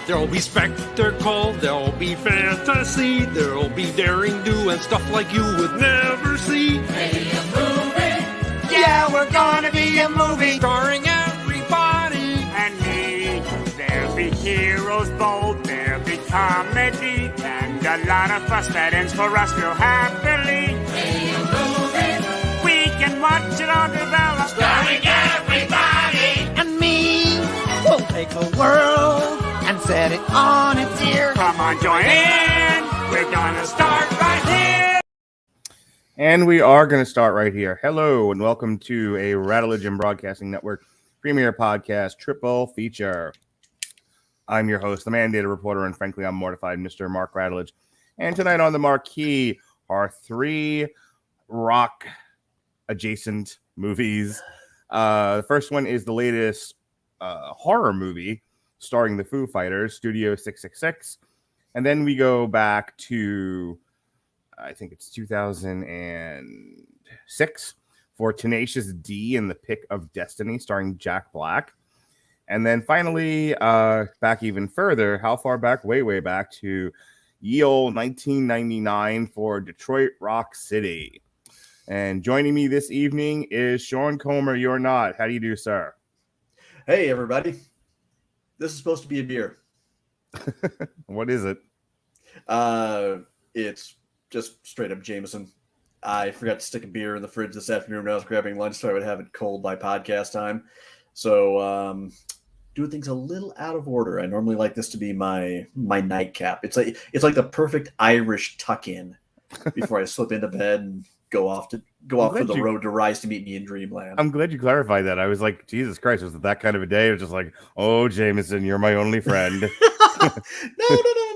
There'll be spectacle, there'll be fantasy, there'll be daring do and stuff like you would never see. Be a movie. Yeah, we're gonna be a movie. Starring everybody And me. There'll be heroes bold, there'll be comedy, and a lot of fuss that ends for us real happily. Be a movie. We can watch it all develop. Starring everybody. And me. We'll take the world and set it on its ear. Come on, join in. We're gonna start right here. And we are going to start right here. Hello, and welcome to a Radulich and Broadcasting Network premiere podcast triple feature. I'm your host, the mandated reporter, and frankly, I'm mortified, Mr. Mark Radulich. And tonight on the marquee are three rock-adjacent movies. The first one is the latest horror movie starring the Foo Fighters, Studio 666. And then we go back to, I think it's 2006 for Tenacious D and the Pick of Destiny, starring Jack Black. And then finally, back even further, how far back? Way back to ye olde 1999 for Detroit Rock City. And joining me this evening is Sean Comer. You're not. How do you do, sir? Hey, everybody. This is supposed to be a beer. What is it? It's just straight up Jameson. I forgot to stick a beer in the fridge this afternoon when I was grabbing lunch, so I would have it cold by podcast time. So, doing things a little out of order. I normally like this to be my nightcap. It's like the perfect Irish tuck-in before I slip into bed and go off for the road to Rise to Meet Me in Dreamland. I'm glad you clarified that. I was like, Jesus Christ, was it that kind of a day? It was just like, oh, Jameson, you're my only friend.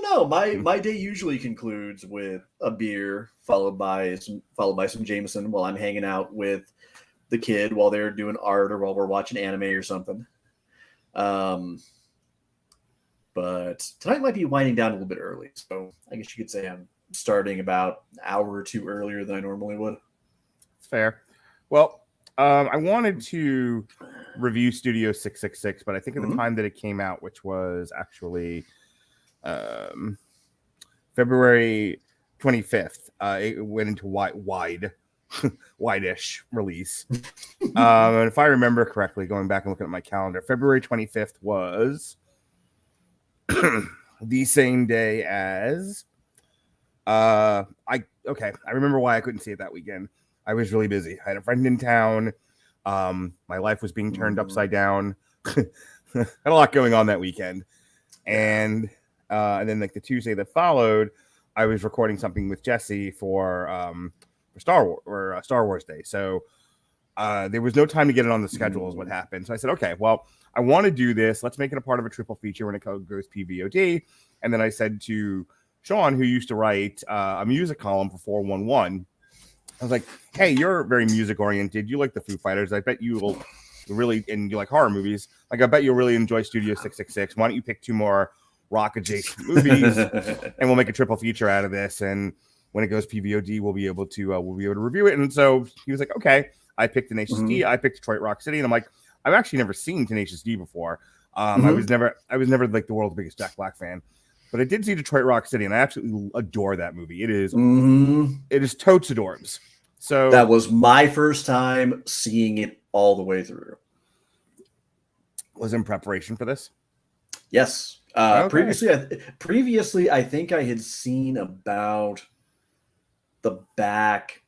No. My day usually concludes with a beer followed by some Jameson while I'm hanging out with the kid while they're doing art or while we're watching anime or something. But tonight might be winding down a little bit early, so I guess you could say I'm starting about an hour or two earlier than I normally would. It's fair. Well, I wanted to review Studio 666, but I think at the time that it came out, which was actually February 25th, it went into wide-ish release. And if I remember correctly, going back and looking at my calendar, February 25th was the same day as I remember why I couldn't see it that weekend. I was really busy. I had a friend in town. My life was being turned upside down. Had a lot going on that weekend. And then like the Tuesday that followed, I was recording something with Jesse for Star Wars Day. So there was no time to get it on the schedule is what happened. So I said, okay, well, I want to do this. Let's make it a part of a triple feature when it goes PVOD. And then I said to Sean, who used to write a music column for 411, I was like, hey, you're very music oriented. You like the Foo Fighters. I bet you will really, and you like horror movies. Like, I bet you'll really enjoy Studio 666. Why don't you pick two more rock adjacent movies and we'll make a triple feature out of this. And when it goes PVOD, we'll be able to review it. And so he was like, okay, I picked Tenacious D. I picked Detroit Rock City. And I'm like, I've actually never seen Tenacious D before. I was never like the world's biggest Jack Black fan. But I did see Detroit Rock City, and I absolutely adore that movie. It is totes adorbs. So that was my first time seeing it all the way through. Was in preparation for this? Yes. Okay. Previously, I think I had seen about the back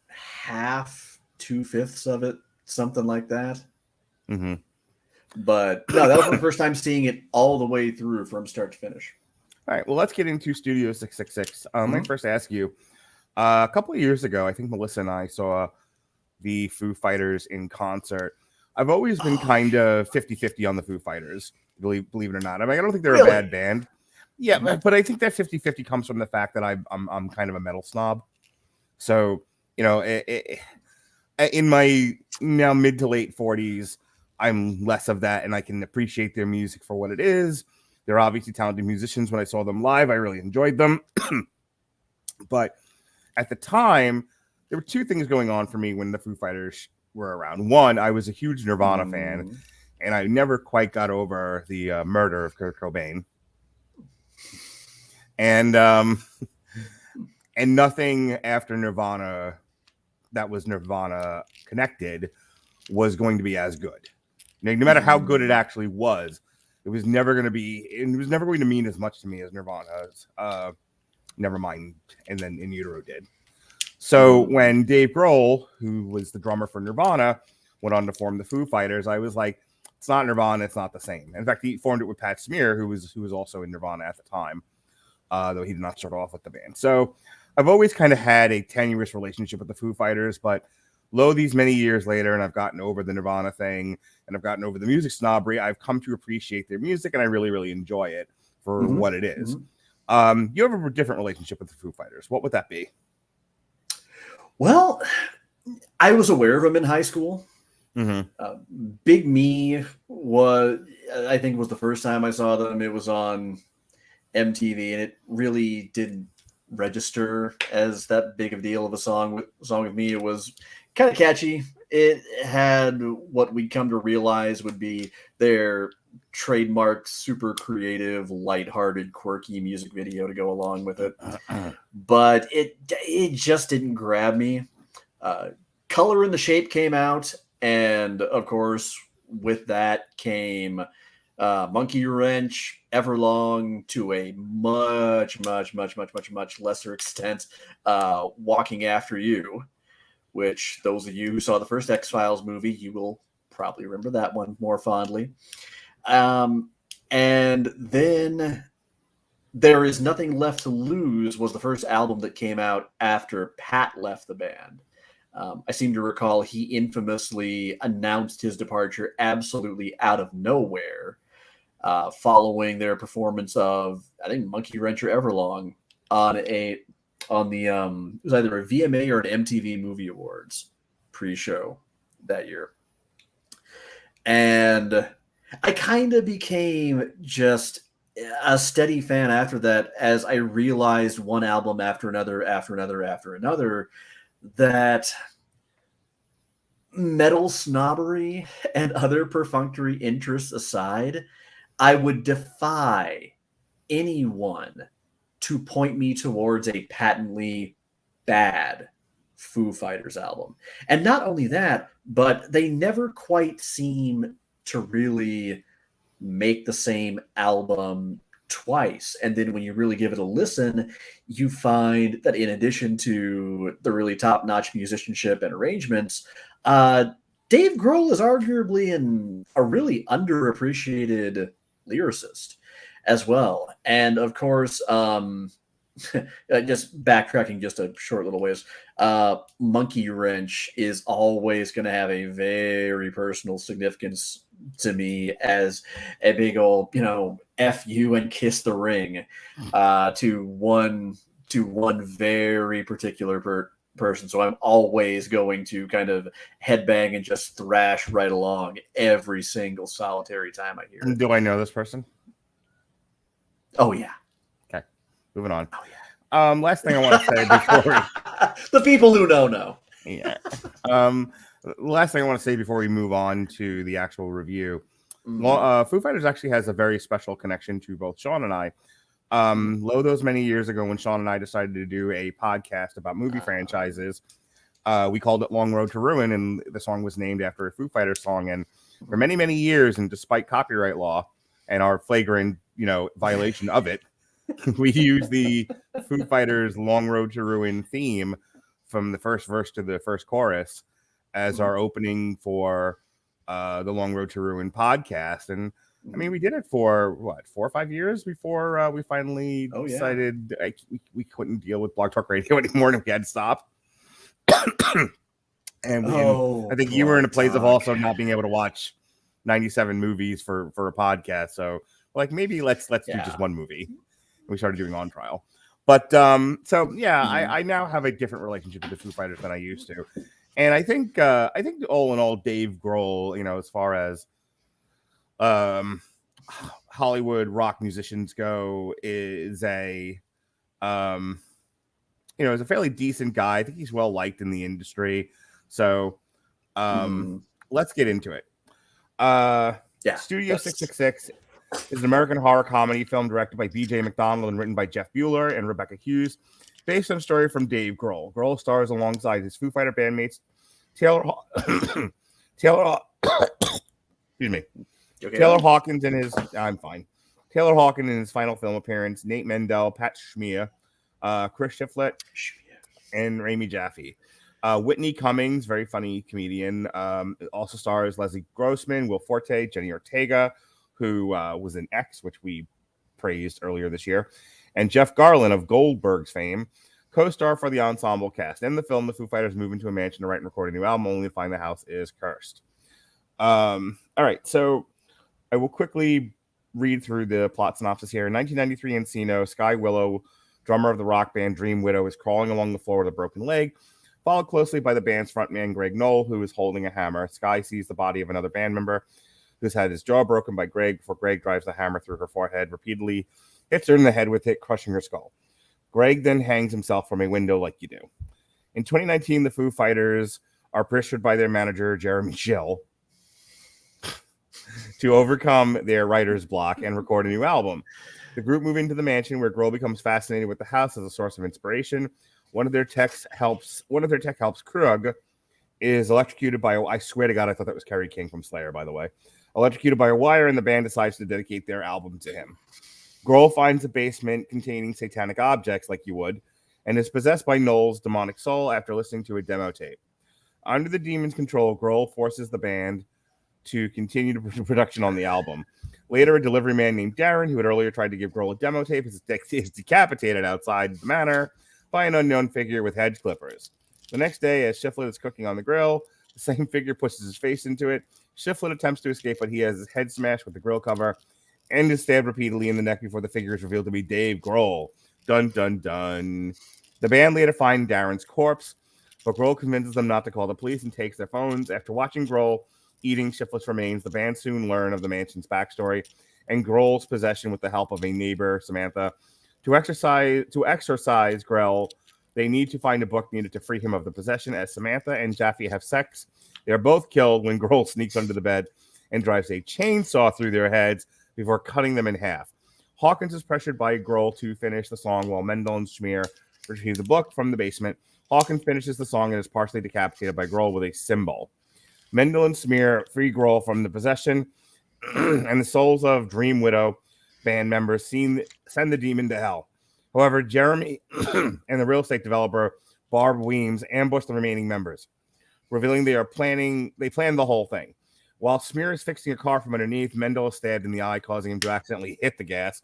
half, 2/5 of it, something like that. But no, that was my first time seeing it all the way through from start to finish. All right, well, let's get into Studio 666. Let me first ask you, a couple of years ago, I think Melissa and I saw the Foo Fighters in concert. I've always been kind of 50-50 on the Foo Fighters, believe it or not. I mean, I don't think they're a bad band. Yeah, but I think that 50-50 comes from the fact that I'm kind of a metal snob. So, you know, in my now mid to late 40s, I'm less of that, and I can appreciate their music for what it is. They're obviously talented musicians. When I saw them live, I really enjoyed them. But at the time, there were two things going on for me when the Foo Fighters were around. One, I was a huge Nirvana fan, and I never quite got over the murder of Kurt Cobain. And nothing after Nirvana that was Nirvana connected was going to be as good. No matter how good it actually was, it was never going to be. It was never going to mean as much to me as Nirvana's Nevermind and then In Utero did. So when Dave Grohl, who was the drummer for Nirvana, went on to form the Foo Fighters, I was like, it's not Nirvana, it's not the same. In fact, he formed it with Pat Smear, who was also in Nirvana at the time, though he did not start off with the band. So I've always kind of had a tenuous relationship with the Foo Fighters, but lo, these many years later, and I've gotten over the Nirvana thing, and I've gotten over the music snobbery, I've come to appreciate their music, and I really, really enjoy it for what it is. You have a different relationship with the Foo Fighters. What would that be? Well, I was aware of them in high school. Big Me was the first time I saw them. It was on MTV, and it really didn't register as that big of a deal of a song with me. It was kind of catchy. It had what we'd come to realize would be their trademark, super creative, lighthearted, quirky music video to go along with it. But it just didn't grab me. Color and the Shape came out, and of course with that came Monkey Wrench, Everlong, to a much lesser extent, Walking After You, which those of you who saw the first X-Files movie, you will probably remember that one more fondly. And then There Is Nothing Left to Lose was the first album that came out after Pat left the band. I seem to recall he infamously announced his departure absolutely out of nowhere, following their performance of, I think, Monkey Wrench or Everlong on the it was either a VMA or an MTV Movie Awards pre-show that year. And I kind of became just a steady fan after that, as I realized one album after another, that metal snobbery and other perfunctory interests aside, I would defy anyone to point me towards a patently bad Foo Fighters album. And not only that, but they never quite seem to really make the same album twice. And then when you really give it a listen, you find that in addition to the really top-notch musicianship and arrangements, Dave Grohl is arguably a really underappreciated lyricist as well. And of course, just backtracking just a short little ways, Monkey Wrench is always going to have a very personal significance to me as a big old, F you and kiss the ring to one very particular person. So I'm always going to kind of headbang and just thrash right along every single solitary time I hear it. Do I know this person? Oh yeah. Okay, moving on. Oh yeah. Last thing I want to say before the people who know. Yeah. Last thing I want to say before we move on to the actual review. Foo Fighters actually has a very special connection to both Sean and I. Those many years ago when Sean and I decided to do a podcast about movie franchises, we called it Long Road to Ruin, and the song was named after a Foo Fighters song. And for many, many years, and despite copyright law and our flagrant, violation of it, we used the Foo Fighters Long Road to Ruin theme from the first verse to the first chorus as our opening for the Long Road to Ruin podcast. And I mean, we did it for 4 or 5 years before we finally decided we couldn't deal with Blog Talk Radio anymore, and we had to stop. And I think you were in a place of also not being able to watch 97 movies for a podcast. So maybe let's do just one movie. We started doing On Trial. But I now have a different relationship with the Foo Fighters than I used to. And I think all in all, Dave Grohl, as far as Hollywood rock musicians go, is a fairly decent guy. I think he's well liked in the industry. So let's get into it. Yeah. Studio 666 is an American horror comedy film directed by B.J. McDonald and written by Jeff Bueller and Rebecca Hughes, based on a story from Dave Grohl. Grohl stars alongside his Foo Fighter bandmates Taylor excuse me. Okay. Taylor Hawkins in his Taylor Hawkins in his final film appearance, Nate Mendel, Pat Schmier, Chris Shiflett, and Rami Jaffe. Whitney Cummings, very funny comedian, also stars Leslie Grossman, Will Forte, Jenny Ortega, who was in X, which we praised earlier this year, and Jeff Garlin of Goldberg's fame, co-star for the ensemble cast. In the film, the Foo Fighters move into a mansion to write and record a new album, only to find the house is cursed. All right, so I will quickly read through the plot synopsis here. In 1993 Encino, Sky Willow, drummer of the rock band Dream Widow, is crawling along the floor with a broken leg, followed closely by the band's frontman Greg Knoll, who is holding a hammer. Sky sees the body of another band member who's had his jaw broken by Greg before Greg drives the hammer through her forehead, repeatedly hits her in the head with it, crushing her skull. Greg then hangs himself from a window like you do. In 2019, the Foo Fighters are pressured by their manager, Jeremy Schill, to overcome their writer's block and record a new album. The group move into the mansion where Grohl becomes fascinated with the house as a source of inspiration. One of their tech helps, Krug, is electrocuted by I swear to God, I thought that was Kerry King from Slayer, by the way. Electrocuted by a wire, and the band decides to dedicate their album to him. Grohl finds a basement containing satanic objects like you would, and is possessed by Noel's demonic soul after listening to a demo tape. Under the demon's control, Grohl forces the band to continue the production on the album. Later, a delivery man named Darren, who had earlier tried to give Grohl a demo tape, is decapitated outside the manor by an unknown figure with hedge clippers. The next day, as Shiflett is cooking on the grill, the same figure pushes his face into it. Shiflett attempts to escape, but he has his head smashed with the grill cover and is stabbed repeatedly in the neck before the figure is revealed to be Dave Grohl. Dun, dun, dun. The band later find Darren's corpse, but Grohl convinces them not to call the police and takes their phones. After watching Grohl eating Shiflett's remains, the band soon learn of the mansion's backstory and Grohl's possession with the help of a neighbor, Samantha. To exorcise Grohl, they need to find a book needed to free him of the possession. As Samantha and Jaffe have sex, they are both killed when Grohl sneaks under the bed and drives a chainsaw through their heads before cutting them in half. Hawkins is pressured by Grohl to finish the song while Mendel and Schmier retrieve the book from the basement. Hawkins finishes the song and is partially decapitated by Grohl with a cymbal. Mendel and Schmier free Grohl from the possession, and the souls of Dream Widow band members send the demon to hell. However, Jeremy and the real estate developer Barb Weems ambush the remaining members, revealing they planned the whole thing. While Schmier is fixing a car from underneath, Mendel is stabbed in the eye, causing him to accidentally hit the gas,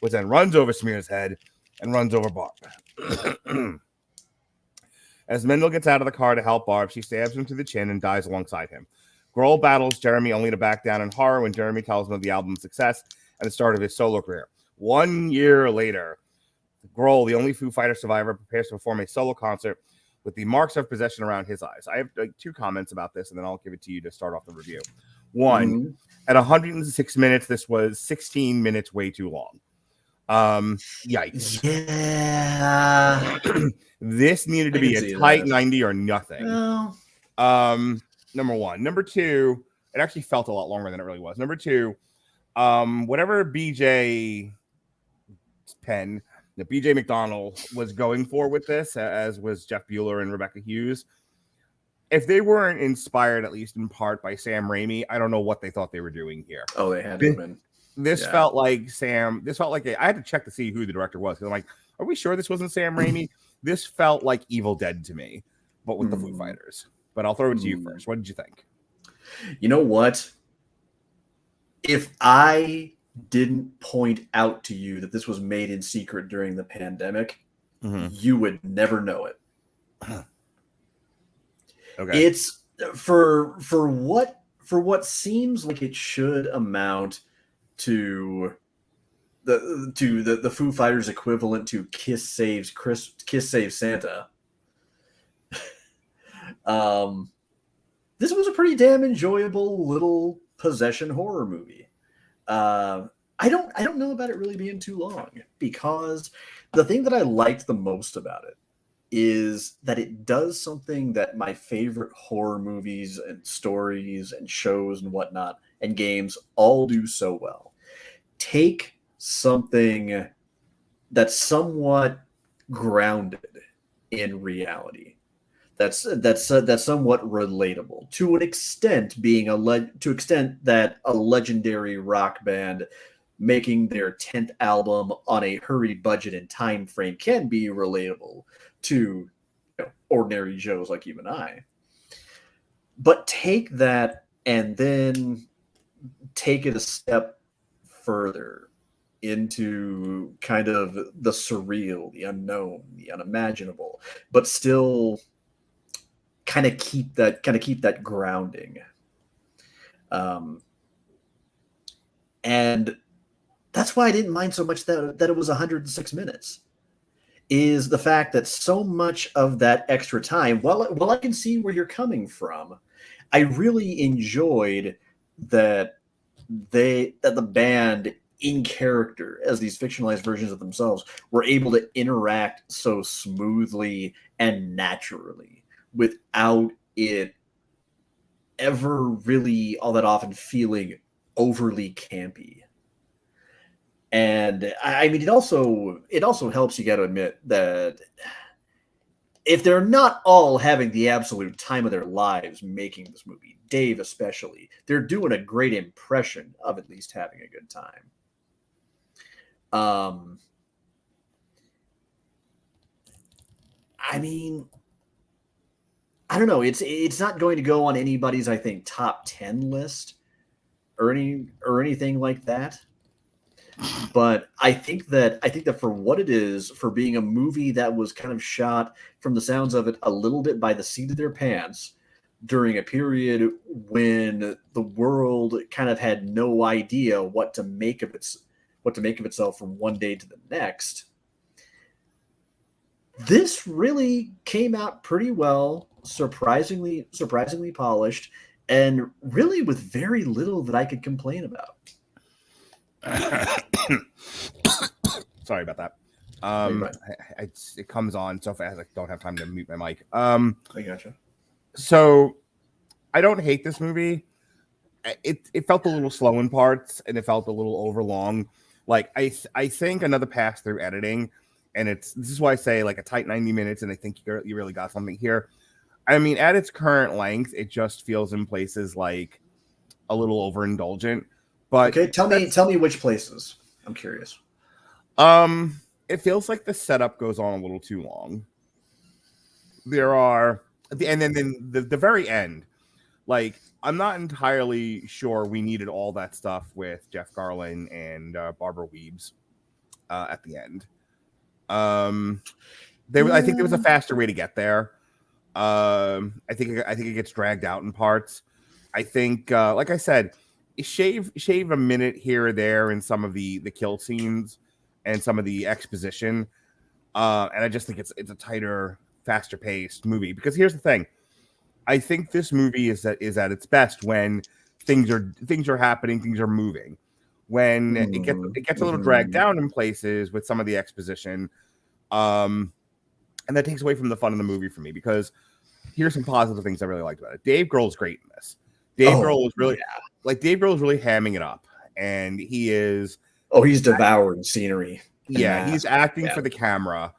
which then runs over Schmier's head and runs over Barb. As Mendel gets out of the car to help Barb, she stabs him to the chin and dies alongside him. Grohl battles Jeremy only to back down in horror when Jeremy tells him of the album's success and the start of his solo career. 1 year later, Grohl, the only Foo Fighter survivor, prepares to perform a solo concert with the marks of possession around his eyes. I have two comments about this, and then I'll give it to you to start off the review. One, at 106 minutes, this was 16 minutes way too long. Yikes. Yeah. This needed to be a tight 90 or nothing. No. Number one. Number two, it actually felt a lot longer than it really was. Number two, whatever BJ pen that BJ McDonald was going for with this, as was Jeff Bueller and Rebecca Hughes, if they weren't inspired, at least in part, by Sam Raimi, I don't know what they thought they were doing here. Oh, they had to have been. This felt like I had to check to see who the director was, because I'm like, are we sure this wasn't Sam Raimi? This felt like Evil Dead to me, but with the Foo Fighters. But I'll throw it to you first. What did you think? You know what? If I didn't point out to you that this was made in secret during the pandemic, you would never know it. Okay. It's for what seems like it should amount to the Foo Fighters equivalent to Kiss Saves Santa. This was a pretty damn enjoyable little possession horror movie. I don't know about it really being too long, because the thing that I liked the most about it is that it does something that my favorite horror movies and stories and shows and whatnot and games all do so well. Take something that's somewhat grounded in reality, that's somewhat relatable to an extent, being to extent that a legendary rock band making their 10th album on a hurried budget and time frame can be relatable to ordinary Joes like you and I. But take that and then take it a step further into kind of the surreal, the unknown, the unimaginable, but still kind of keep that grounding. And that's why I didn't mind so much that it was 106 minutes. Is the fact that so much of that extra time, while I can see where you're coming from, I really enjoyed that the band in character as these fictionalized versions of themselves were able to interact so smoothly and naturally without it ever really all that often feeling overly campy. And I mean, it also helps, you got to admit, that if they're not all having the absolute time of their lives making this movie, Dave especially, they're doing a great impression of at least having a good time. I mean, I don't know. It's not going to go on anybody's, I think, top 10 list or anything like that. But I think that for what it is, for being a movie that was kind of shot, from the sounds of it, a little bit by the seat of their pants during a period when the world kind of had no idea what to make of itself from one day to the next, this really came out pretty well, surprisingly polished, and really with very little that I could complain about. Sorry about that. It comes on so fast I don't have time to mute my mic. I gotcha. So I don't hate this movie. It felt a little slow in parts, and it felt a little overlong. Like I think another pass through editing, and this is why I say like a tight 90 minutes, and I think you really got something here. I mean, at its current length, it just feels in places like a little overindulgent. But okay, tell me which places. I'm curious. It feels like the setup goes on a little too long. There are, and then the very end, like I'm not entirely sure we needed all that stuff with Jeff Garlin and Barbara Weebs at the end. I think there was a faster way to get there. I think it gets dragged out in parts. I think, like I said, shave a minute here or there in some of the kill scenes and some of the exposition, and I just think it's a tighter, faster paced movie. Because here's the thing, I think this movie is at its best when things are happening, things are moving. When it gets a little dragged down in places with some of the exposition, and that takes away from the fun of the movie for me. Because here's some positive things I really liked about it. Dave Grohl's great in this. Dave Grohl is really hamming it up, and he is. Oh, he's devouring scenery. Yeah, he's acting for the camera,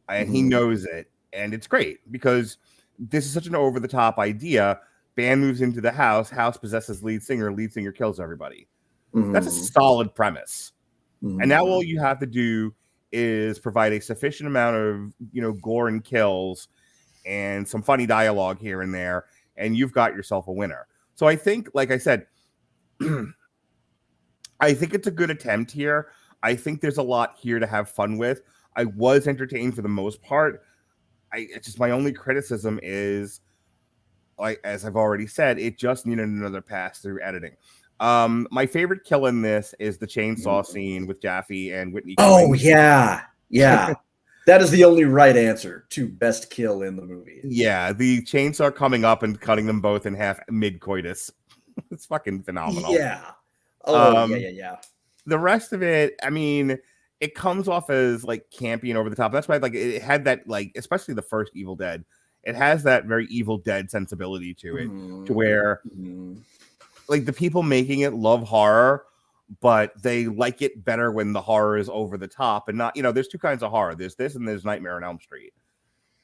and he knows it, and it's great because this is such an over the top idea. Band moves into the house possesses lead singer kills everybody. That's a solid premise, and now all you have to do is provide a sufficient amount of gore and kills, and some funny dialogue here and there, and you've got yourself a winner. So I think, like I said, I think it's a good attempt here. I think there's a lot here to have fun with. I was entertained for the most part. It's just my only criticism is, like as I've already said, it just needed another pass through editing. My favorite kill in this is the chainsaw scene with Jaffe and Whitney. Oh yeah. That is the only right answer to best kill in the movie. Yeah, the chainsaw coming up and cutting them both in half mid-coitus. It's fucking phenomenal. Yeah. Oh, yeah. The rest of it, I mean, it comes off as like campy and over the top. That's why like it had that like, especially the first Evil Dead, it has that very Evil Dead sensibility to it, to where like the people making it love horror, but they like it better when the horror is over the top and not, there's two kinds of horror. There's this and there's Nightmare on Elm Street.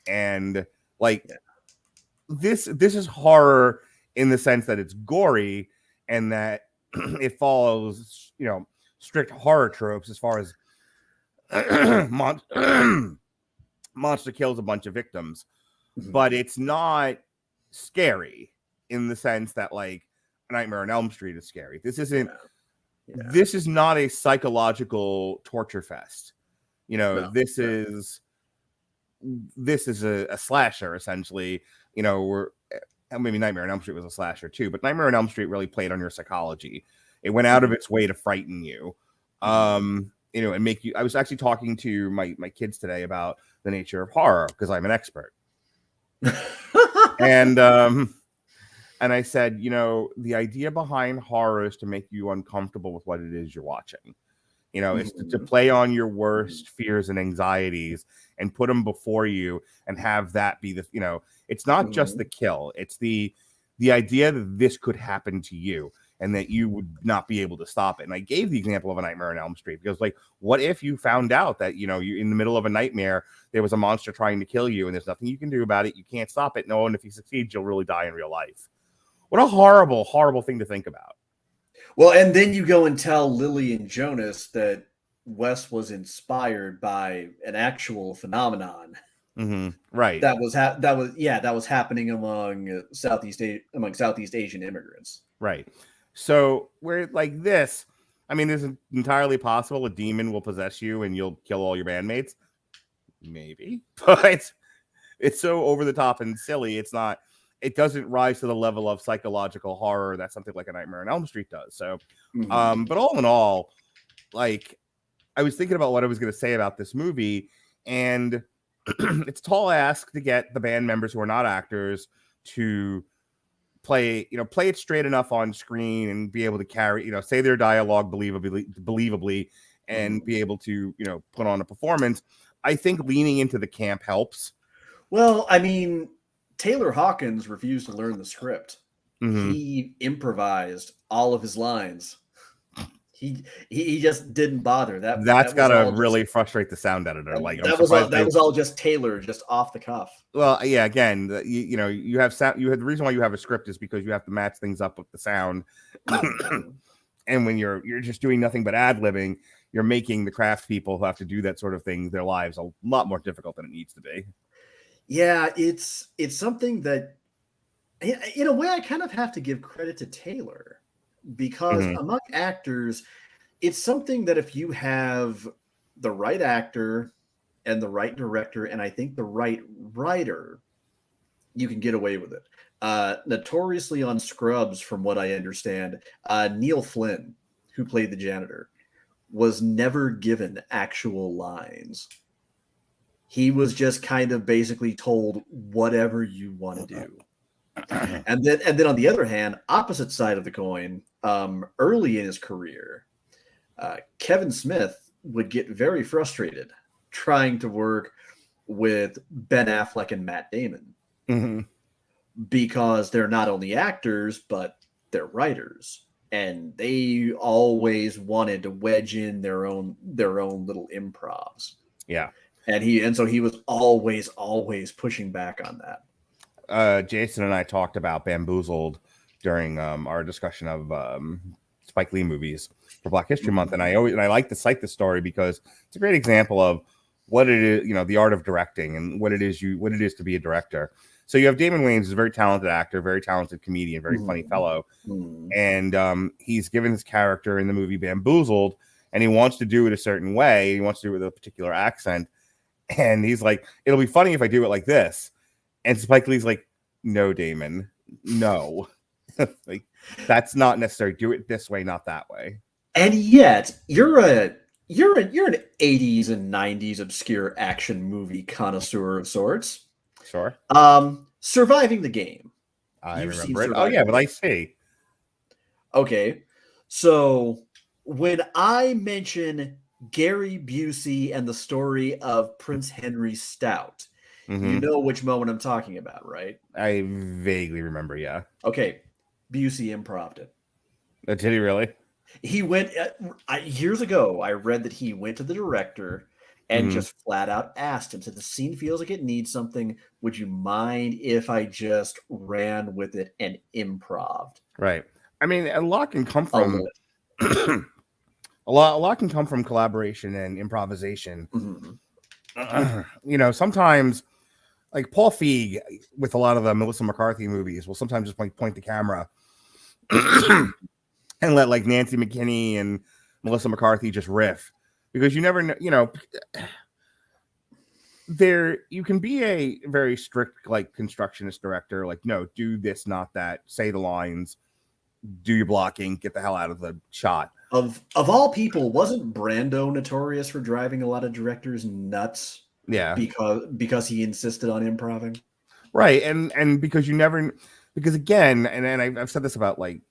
And like this is horror in the sense that it's gory and that it follows, strict horror tropes as far as monster kills a bunch of victims, but it's not scary in the sense that like Nightmare on Elm Street is scary. This isn't. Yeah. This is not a psychological torture fest. This is a slasher essentially. Maybe Nightmare on Elm Street was a slasher too, but Nightmare on Elm Street really played on your psychology. It went out of its way to frighten you. And make you. I was actually talking to my kids today about the nature of horror because I'm an expert. And I said, the idea behind horror is to make you uncomfortable with what it is you're watching. It's to play on your worst fears and anxieties and put them before you and have that be the, it's not just the kill. It's the idea that this could happen to you and that you would not be able to stop it. And I gave the example of a Nightmare on Elm Street because like, what if you found out that, you in the middle of a nightmare, there was a monster trying to kill you and there's nothing you can do about it. You can't stop it. No, and if you succeed, you'll really die in real life. What a horrible, horrible thing to think about. Well, and then you go and tell Lily and Jonas that Wes was inspired by an actual phenomenon. Right. That was happening among Southeast Asian immigrants. Right. So we're like this. I mean, is it entirely possible a demon will possess you and you'll kill all your bandmates? Maybe, but it's so over the top and silly. It doesn't rise to the level of psychological horror that something like a Nightmare on Elm Street does. So, but all in all, like I was thinking about what I was going to say about this movie, and it's a tall ask to get the band members who are not actors to play it straight enough on screen and be able to carry, say their dialogue believably and be able to, put on a performance. I think leaning into the camp helps. Well, I mean, Taylor Hawkins refused to learn the script. He improvised all of his lines. He just didn't bother. That's gotta really frustrate the sound editor. Like that was all just Taylor, just off the cuff. Well, yeah. Again, you have sound. The reason why you have a script is because you have to match things up with the sound. And when you're just doing nothing but ad-libbing, you're making the craft people who have to do that sort of thing their lives a lot more difficult than it needs to be. Yeah, it's something that, in a way, I kind of have to give credit to Taylor because among actors, it's something that if you have the right actor and the right director, and I think the right writer, you can get away with it. Notoriously on Scrubs, from what I understand, Neil Flynn, who played the janitor, was never given actual lines. He was just kind of basically told whatever you want to do. And then on the other hand, opposite side of the coin, early in his career, Kevin Smith would get very frustrated trying to work with Ben Affleck and Matt Damon because they're not only actors, but they're writers. And they always wanted to wedge in their own little improvs. Yeah. And so he was always pushing back on that. Jason and I talked about Bamboozled during our discussion of Spike Lee movies for Black History Month, and I like to cite this story because it's a great example of what it is, the art of directing and what it is to be a director. So you have Damon Wayans, who's a very talented actor, very talented comedian, very funny fellow, and he's given his character in the movie Bamboozled, and he wants to do it a certain way. He wants to do it with a particular accent, and he's like, "It'll be funny if I do it like this." And Spike Lee's like, "No, Damon, no, like that's not necessary. Do it this way, not that way." And yet, you're an 80s and 90s obscure action movie connoisseur of sorts. Sure. Surviving the Game. I remember it. Oh yeah, but I see. Okay, so when I mention Gary Busey and the story of Prince Henry Stout. You know which moment I'm talking about, right? I vaguely remember, yeah. Okay, Busey improv'd it. Did he really? He went years ago. I read that he went to the director and just flat out asked him, said, "The scene feels like it needs something. Would you mind if I just ran with it and improv'd?" Right. I mean, a lot can come from a lot can come from collaboration and improvisation. You know, sometimes like Paul Feig with a lot of the Melissa McCarthy movies will sometimes just point the camera and let like Nancy McKinney and Melissa McCarthy just riff, because you never know, you know, you can be a very strict like constructionist director, like, no, do this, not that, say the lines, do your blocking, get the hell out of the shot. Of all people, wasn't Brando notorious for driving a lot of directors nuts? Yeah, because he insisted on improving. Right, and because you never, because again, and I've said this about, like,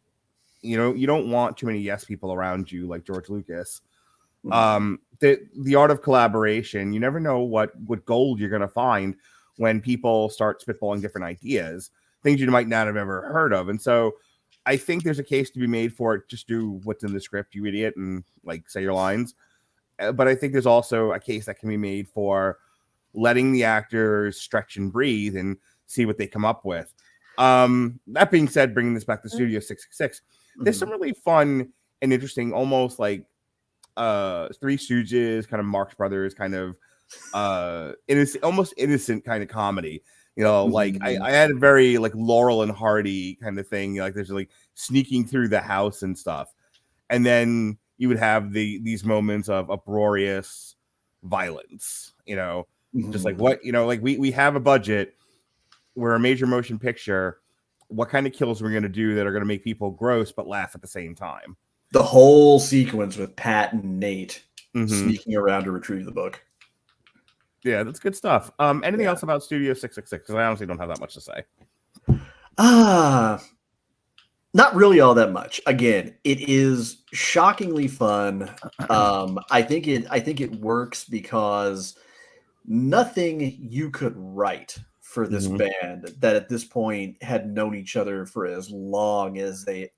you know, you don't want too many yes people around you like George Lucas. The art of collaboration, you never know what gold you're going to find when people start spitballing different ideas, things you might not have ever heard of. And so I think there's a case to be made for it. Just do what's in the script, you idiot, and like say your lines. But I think there's also a case that can be made for letting the actors stretch and breathe and see what they come up with. That being said, bringing this back to Studio 666, there's some really fun and interesting, almost like Three Stooges, kind of Marx Brothers, kind of innocent, almost innocent kind of comedy. You know, like I had a very like Laurel and Hardy kind of thing. Like there's like sneaking through the house and stuff, and then you would have these moments of uproarious violence. You know, just like what, you know, like we have a budget. We're a major motion picture. What kind of kills are we going to do that are going to make people gross but laugh at the same time? The whole sequence with Pat and Nate sneaking around to retrieve the book. Yeah, that's good stuff. Anything else about Studio 666? Because I honestly don't have that much to say. Not really all that much. Again, it is shockingly fun. I think it works because nothing you could write for this band that at this point had known each other for as long as they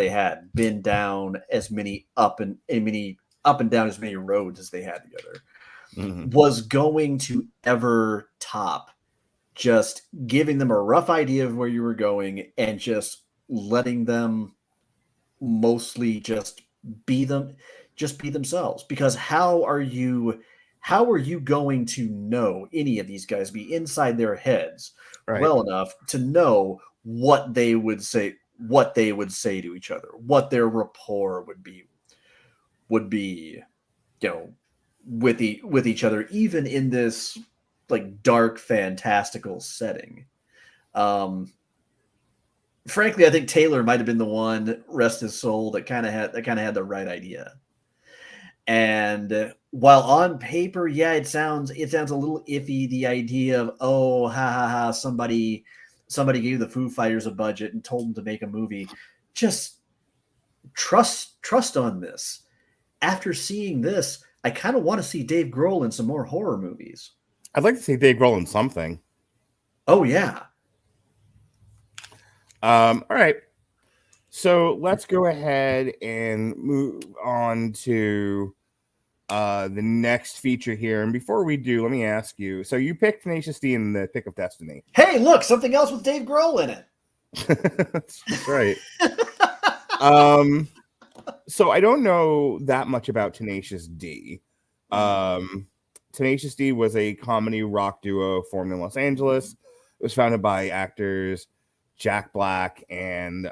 had been down as many up and down as many roads as they had together was going to ever top just giving them a rough idea of where you were going and just letting them mostly just be themselves. Because how are you going to know any of these guys, be inside their heads well enough to know what they would say to each other, what their rapport would be, you know, with each other, even in this like dark, fantastical setting. Frankly, I think Taylor might have been the one, rest his soul, that kind of had the right idea. And while on paper, yeah, it sounds a little iffy, the idea of, oh, somebody gave the Foo Fighters a budget and told them to make a movie. Just trust on this. After seeing this, I kind of want to see Dave Grohl in some more horror movies. I'd like to see Dave Grohl in something. Oh, yeah. All right. So let's go ahead and move on to the next feature here. And before we do, let me ask you. So you picked Tenacious D in the Pick of Destiny. Hey, look, something else with Dave Grohl in it. That's right. So I don't know that much about Tenacious D. Tenacious D was a comedy rock duo formed in Los Angeles. It was founded by actors Jack Black and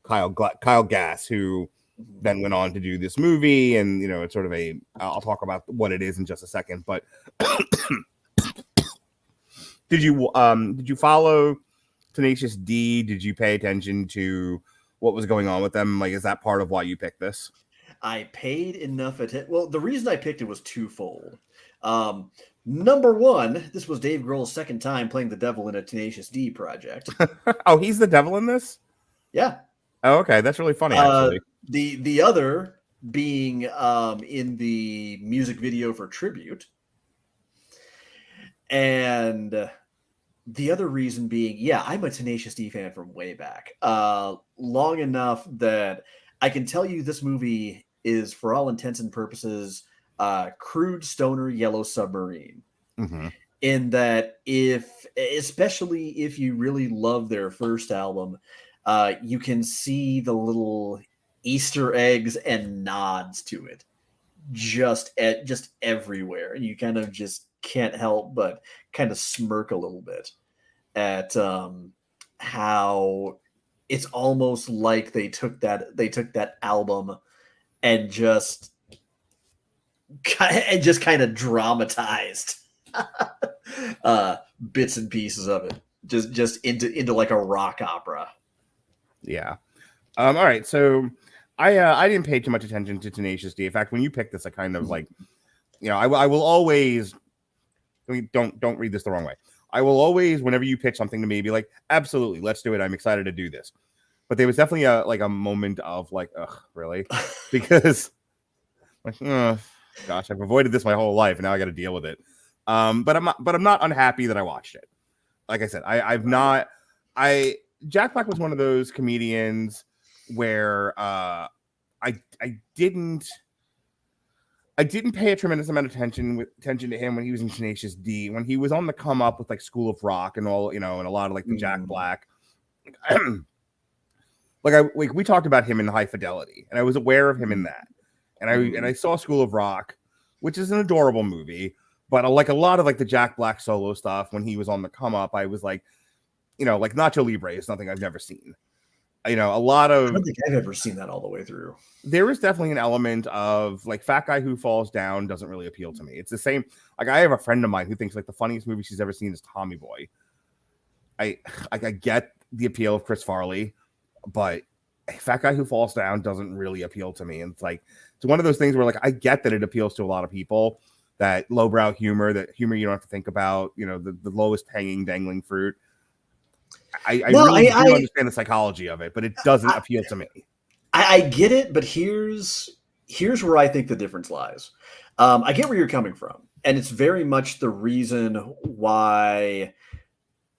Kyle Gass, who then went on to do this movie. And, you know, it's sort of I'll talk about what it is in just a second. But did you follow Tenacious D? Did you pay attention to what was going on with them? Like, is that part of why you picked this? I paid enough attention. Well, the reason I picked it was twofold. Number one, this was Dave Grohl's second time playing the devil in a Tenacious D project. Oh, he's the devil in this? Yeah. Oh, okay. That's really funny, actually. The other, being in the music video for Tribute. And the other reason being, yeah, I'm a Tenacious D fan from way back. Long enough that I can tell you this movie is, for all intents and purposes, crude stoner Yellow Submarine. Mm-hmm. In that, especially if you really love their first album, you can see the little Easter eggs and nods to it just everywhere. You kind of just can't help but kind of smirk a little bit at how it's almost like they took that album and just kind of dramatized bits and pieces of it, just into like a rock opera. Yeah. All right. So I didn't pay too much attention to Tenacious D. In fact, when you picked this, I kind of like, I will always, don't read this the wrong way. I will always, whenever you pitch something to me, be like, absolutely, let's do it. I'm excited to do this. But there was definitely a moment of like, ugh, really? Because like, gosh, I've avoided this my whole life, and now I got to deal with it. But I'm not unhappy that I watched it. Like I said, Jack Black was one of those comedians where I didn't pay a tremendous amount of attention to him when he was in Tenacious D. When he was on the come up with like School of Rock and all, and a lot of like the Jack Black. We talked about him in High Fidelity, and I was aware of him in that. And I saw School of Rock, which is an adorable movie, but like a lot of like the Jack Black solo stuff when he was on the come up, I was like, like Nacho Libre is something I've never seen. A lot of, I don't think I've ever seen that all the way through. There is definitely an element of like Fat Guy Who Falls Down doesn't really appeal to me. It's the same. Like I have a friend of mine who thinks like the funniest movie she's ever seen is Tommy Boy. I get the appeal of Chris Farley, but Fat Guy Who Falls Down doesn't really appeal to me. And it's one of those things where like I get that it appeals to a lot of people, that lowbrow humor, that humor you don't have to think about, the lowest hanging dangling fruit. I really do understand the psychology of it, but it doesn't appeal to me. I get it, but here's where I think the difference lies. I get where you're coming from, and it's very much the reason why.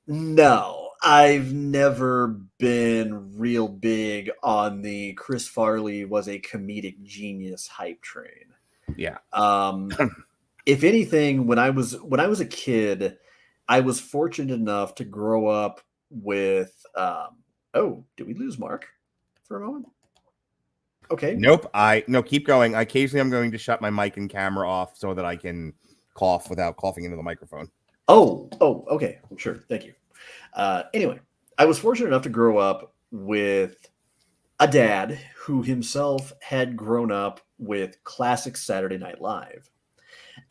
No, I've never been real big on the Chris Farley was a comedic genius hype train. Yeah. If anything, when I was a kid, I was fortunate enough to grow up with. Did we lose Mark for a moment? Okay. Nope. No, keep going. Occasionally I'm going to shut my mic and camera off so that I can cough without coughing into the microphone. Oh, okay. Sure. Thank you. Anyway, I was fortunate enough to grow up with a dad who himself had grown up with classic Saturday Night Live.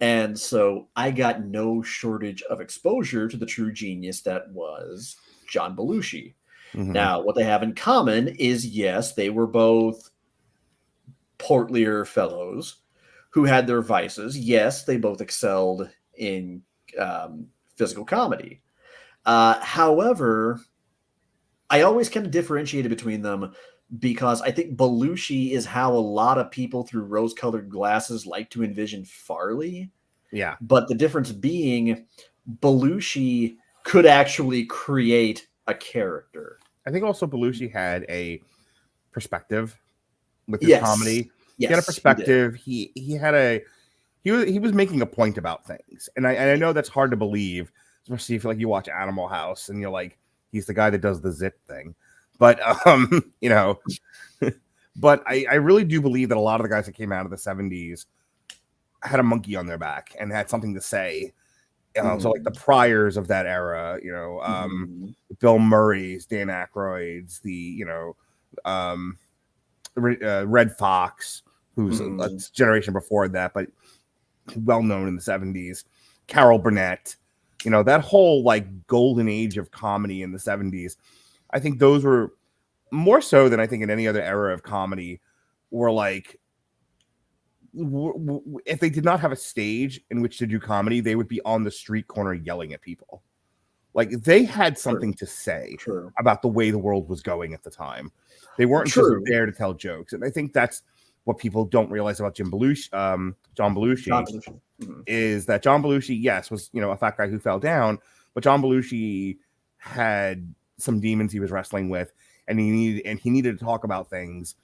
And so I got no shortage of exposure to the true genius that was John Belushi. Mm-hmm. Now, what they have in common is, yes, they were both portlier fellows who had their vices. Yes, they both excelled in physical comedy. However, I always kind of differentiated between them because I think Belushi is how a lot of people through rose-colored glasses like to envision Farley. Yeah. But the difference being Belushi could actually create a character. I think also Belushi had a perspective with his comedy. Yes, he had a perspective. He was making a point about things. And I know that's hard to believe, especially if like you watch Animal House and you're like, he's the guy that does the zit thing. But but I really do believe that a lot of the guys that came out of the 70s had a monkey on their back and had something to say. So like the Pryors of that era, Bill Murray's, Dan Aykroyd's, the Red Fox, who's a generation before that, but well known in the 70s. Carol Burnett, that whole like golden age of comedy in the 70s. I think those were more so than I think in any other era of comedy were like, if they did not have a stage in which to do comedy, they would be on the street corner yelling at people. Like they had something to say about the way the world was going at the time. They weren't just there to tell jokes. And I think that's what people don't realize about John Belushi is that John Belushi, yes, was, you know, a fat guy who fell down, but John Belushi had some demons he was wrestling with, and he needed to talk about things.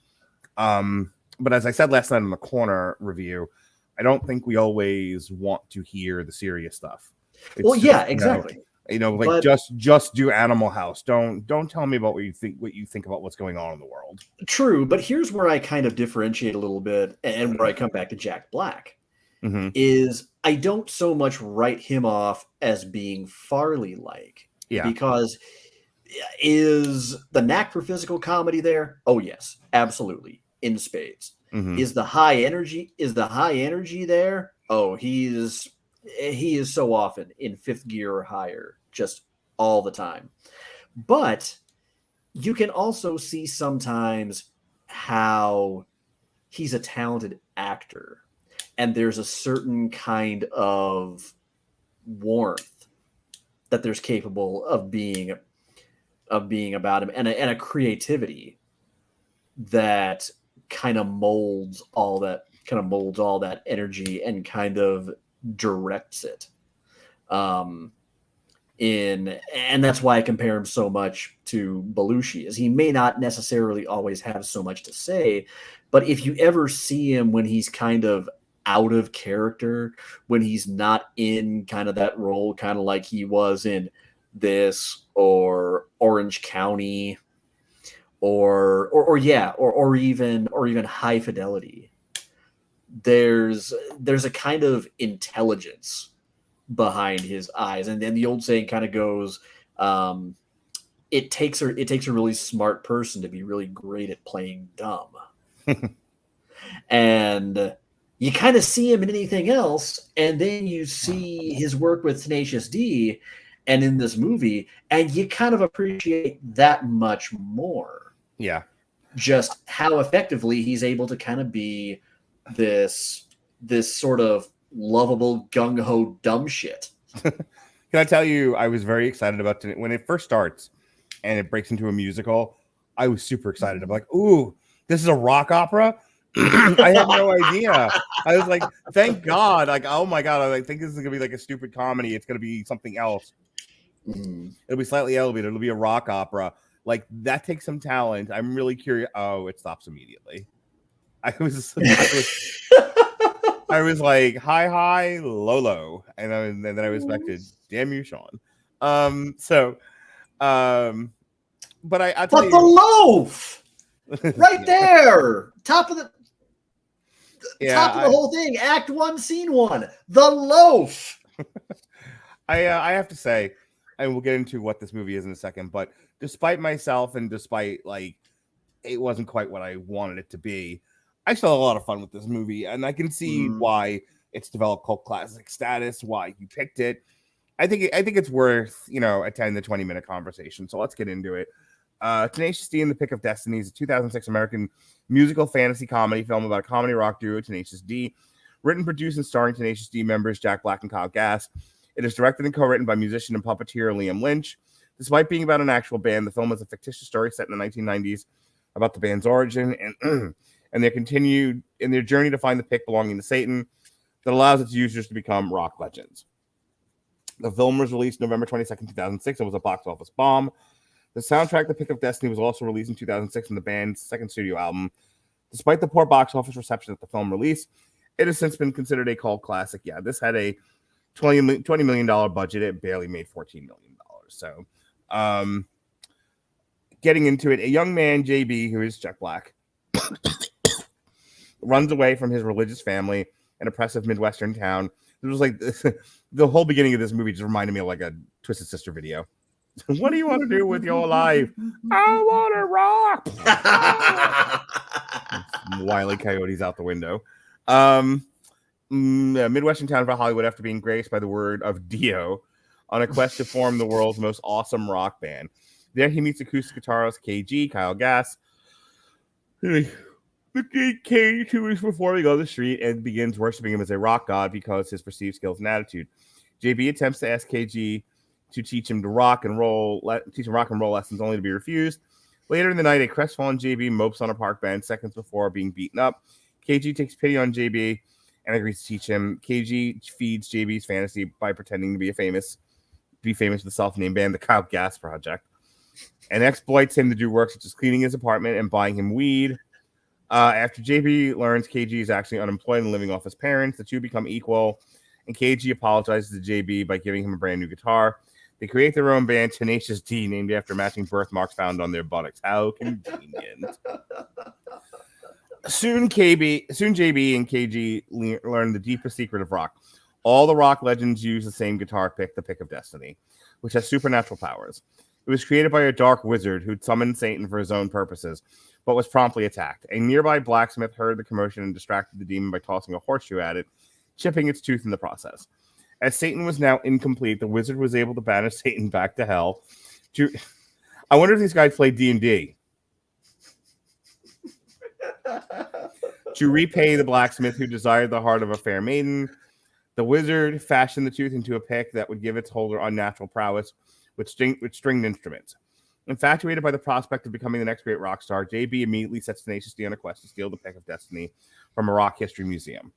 But as I said last night on the Corner review, I don't think we always want to hear the serious stuff. Well, yeah, exactly. You know, like, but just do Animal House. Don't tell me about what you think about what's going on in the world. True, but here's where I kind of differentiate a little bit, and where I come back to Jack Black, is I don't so much write him off as being Farley-like. Yeah. Because is the knack for physical comedy there? Oh yes, absolutely, in spades. Is the high energy there? Oh, he is so often in fifth gear or higher, just all the time. But you can also see sometimes how he's a talented actor, and there's a certain kind of warmth that there's capable of being about him, and a creativity that kind of molds all that energy and kind of directs it. And that's why I compare him so much to Belushi, is he may not necessarily always have so much to say, but if you ever see him when he's kind of out of character, when he's not in kind of that role, kind of like he was in this or Orange County or even High Fidelity, there's a kind of intelligence behind his eyes. And then the old saying kind of goes, it takes a really smart person to be really great at playing dumb. And you kind of see him in anything else, and then you see his work with Tenacious D and in this movie, and you kind of appreciate that much more. Yeah. Just how effectively he's able to kind of be this sort of lovable, gung-ho dumb shit. Can I tell you, I was very excited about when it first starts and it breaks into a musical. I was super excited. I'm like, ooh, this is a rock opera? I had no idea. I was like, thank God. Like, oh my God, I think this is going to be like a stupid comedy. It's going to be something else. It'll be slightly elevated. It'll be a rock opera. Like, that takes some talent. I'm really curious. Oh, it stops immediately. I was like, high, low. And then I respected, damn you, Sean. But the loaf right there, top of the whole thing, act 1, scene 1, the loaf. I have to say, and we'll get into what this movie is in a second, but despite myself and despite, like, it wasn't quite what I wanted it to be, I still had a lot of fun with this movie, and I can see why it's developed cult classic status, why you picked it. I think it's worth, a 10 to 20 minute conversation. So let's get into it. Tenacious D and the Pick of Destiny is a 2006 American musical fantasy comedy film about a comedy rock duo, Tenacious D, written, produced, and starring Tenacious D members Jack Black and Kyle Gass. It is directed and co-written by musician and puppeteer Liam Lynch. Despite being about an actual band, the film is a fictitious story set in the 1990s about the band's origin and their journey to find the pick belonging to Satan that allows its users to become rock legends. The film was released November 22nd, 2006. It was a box office bomb. The soundtrack, The Pick of Destiny, was also released in 2006 in the band's second studio album. Despite the poor box office reception at the film release, it has since been considered a cult classic. Yeah, this had a $20 million budget. It barely made $14 million. So, getting into it, a young man, JB, who is Jack Black, runs away from his religious family, an oppressive Midwestern town. It was like the whole beginning of this movie just reminded me of like a Twisted Sister video. What do you want to do with your life? I want to rock. Wile E. Coyote's out the window. Midwestern town of Hollywood, after being graced by the word of Dio, on a quest to form the world's most awesome rock band. There he meets acoustic guitarist KG, Kyle Gass. The KG, 2 weeks before we go to the street, and begins worshiping him as a rock god because his perceived skills and attitude. JB attempts to ask KG to teach him rock and roll lessons, only to be refused. Later in the night, a crestfallen JB mopes on a park bench seconds before being beaten up. KG takes pity on JB and agrees to teach him. KG feeds JB's fantasy by pretending to be famous with the self-named band, the Kyle Gas Project, and exploits him to do work such as cleaning his apartment and buying him weed. After JB learns KG is actually unemployed and living off his parents, the two become equal, and KG apologizes to JB by giving him a brand new guitar. They create their own band, Tenacious D, named after matching birthmarks found on their buttocks. How convenient. Soon JB and KG learn the deepest secret of rock. All the rock legends use the same guitar pick, the Pick of Destiny, which has supernatural powers. It was created by a dark wizard who'd summoned Satan for his own purposes, but was promptly attacked. A nearby blacksmith heard the commotion and distracted the demon by tossing a horseshoe at it, chipping its tooth in the process. As Satan was now incomplete, the wizard was able to banish Satan back to hell. I wonder if these guys played D&D. To repay the blacksmith who desired the heart of a fair maiden, the wizard fashioned the tooth into a pick that would give its holder unnatural prowess with stringed instruments. Infatuated by the prospect of becoming the next great rock star, JB immediately sets Tenacious D on a quest to steal the Pick of Destiny from a rock history museum.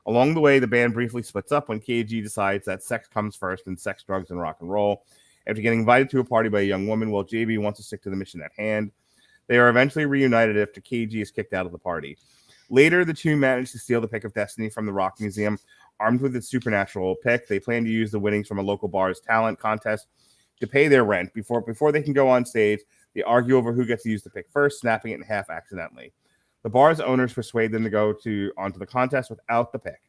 Along the way, the band briefly splits up when KG decides that sex comes first and sex, drugs, and rock and roll. After getting invited to a party by a young woman, while JB wants to stick to the mission at hand, they are eventually reunited after KG is kicked out of the party. Later, the two manage to steal the Pick of Destiny from the rock museum. Armed with its supernatural pick, they plan to use the winnings from a local bar's talent contest to pay their rent. Before they can go on stage, they argue over who gets to use the pick first, snapping it in half accidentally. The bar's owners persuade them to go onto the contest without the pick.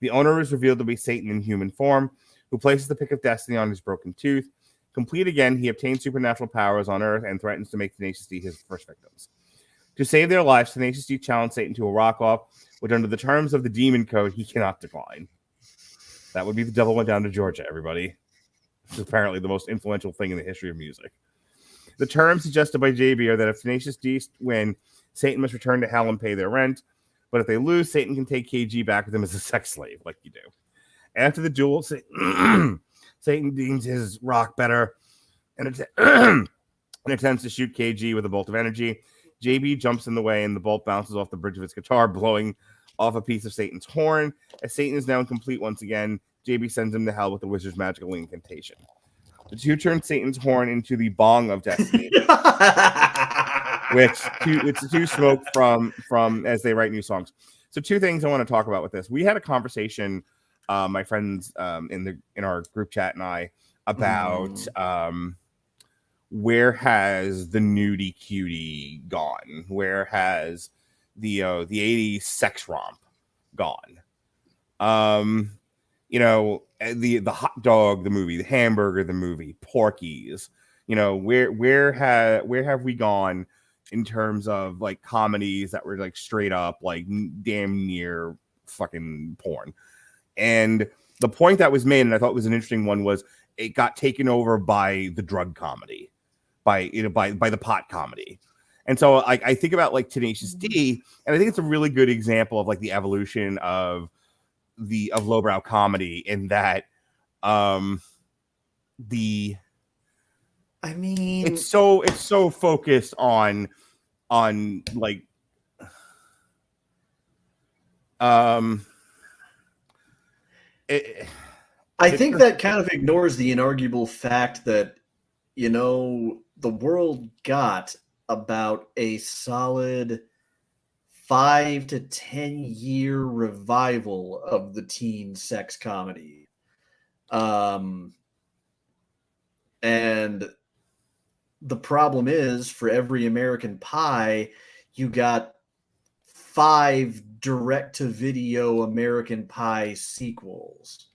The owner is revealed to be Satan in human form, who places the Pick of Destiny on his broken tooth. Complete again, he obtains supernatural powers on Earth and threatens to make Tenacious D his first victims. To save their lives, Tenacious D challenged Satan to a rock-off, which under the terms of the Demon Code, he cannot decline. That would be The Devil Went Down to Georgia, everybody. This is apparently the most influential thing in the history of music. The terms suggested by JB are that if Tenacious D win, Satan must return to hell and pay their rent. But if they lose, Satan can take KG back with him as a sex slave, like you do. After the duel, Satan deems his rock better and attempts to shoot KG with a bolt of energy. JB jumps in the way, and the bolt bounces off the bridge of his guitar, blowing off a piece of Satan's horn. As Satan is now incomplete once again, JB sends him to hell with the wizard's magical incantation. The two turn Satan's horn into the Bong of Destiny, it's two smoke from as they write new songs. So two things I want to talk about with this. We had a conversation, my friends in our group chat and I, about where has the nudie cutie gone? Where has the 80s sex romp gone? The hot dog, the movie, the hamburger, the movie, Porky's. Where have we gone in terms of like comedies that were like straight up like damn near fucking porn? And the point that was made, and I thought was an interesting one, was it got taken over by the drug comedy, by the pot comedy. And so I think about like Tenacious D, and I think it's a really good example of like the evolution of lowbrow comedy in that it's so focused on like I think that kind of ignores the inarguable fact that the world got about a solid 5 to 10 year revival of the teen sex comedy. And the problem is, for every American Pie, you got 5 direct-to-video American Pie sequels.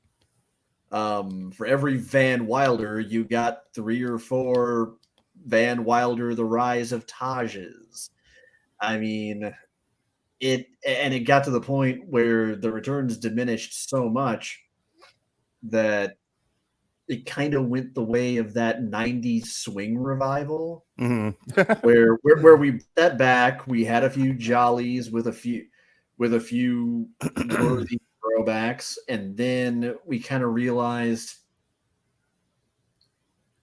For every Van Wilder, you got 3 or 4 Van Wilder: The Rise of Tages. I mean, it got to the point where the returns diminished so much that it kind of went the way of that 90s swing revival, where we sat back, we had a few jollies with a few worthy throwbacks, and then we kind of realized,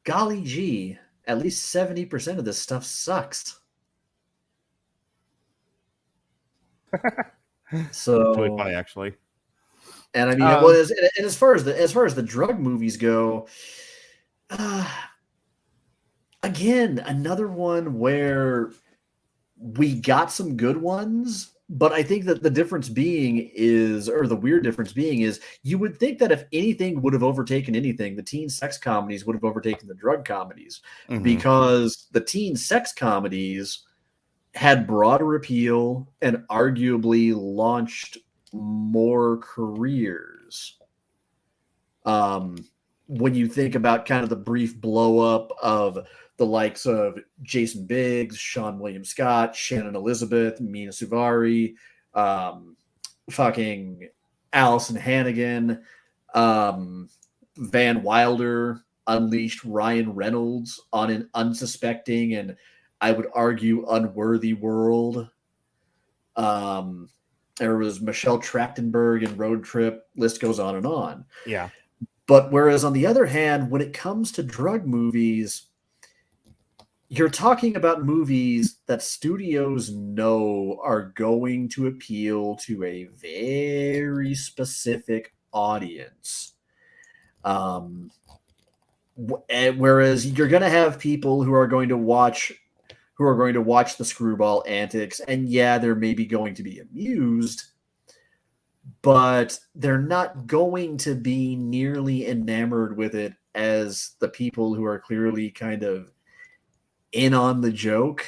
golly gee, at least 70% of this stuff sucks. So It's really funny, actually. And I mean, it was, and as far as the drug movies go, again, another one where we got some good ones, but I think that the difference being is, or the weird difference being is, you would think that if anything would have overtaken anything, the teen sex comedies would have overtaken the drug comedies, because the teen sex comedies had broader appeal and arguably launched more careers. When you think about kind of the brief blow up of the likes of Jason Biggs, Sean William Scott, Shannon Elizabeth, Mina Suvari, fucking Allison Hannigan, Van Wilder unleashed Ryan Reynolds on an unsuspecting and, I would argue, unworthy world. There was Michelle Trachtenberg and Road Trip. List goes on and on. Yeah. But whereas on the other hand, when it comes to drug movies, you're talking about movies that studios know are going to appeal to a very specific audience. Whereas you're going to have people who are going to watch the screwball antics, and yeah, they're maybe going to be amused, but they're not going to be nearly enamored with it as the people who are clearly kind of in on the joke,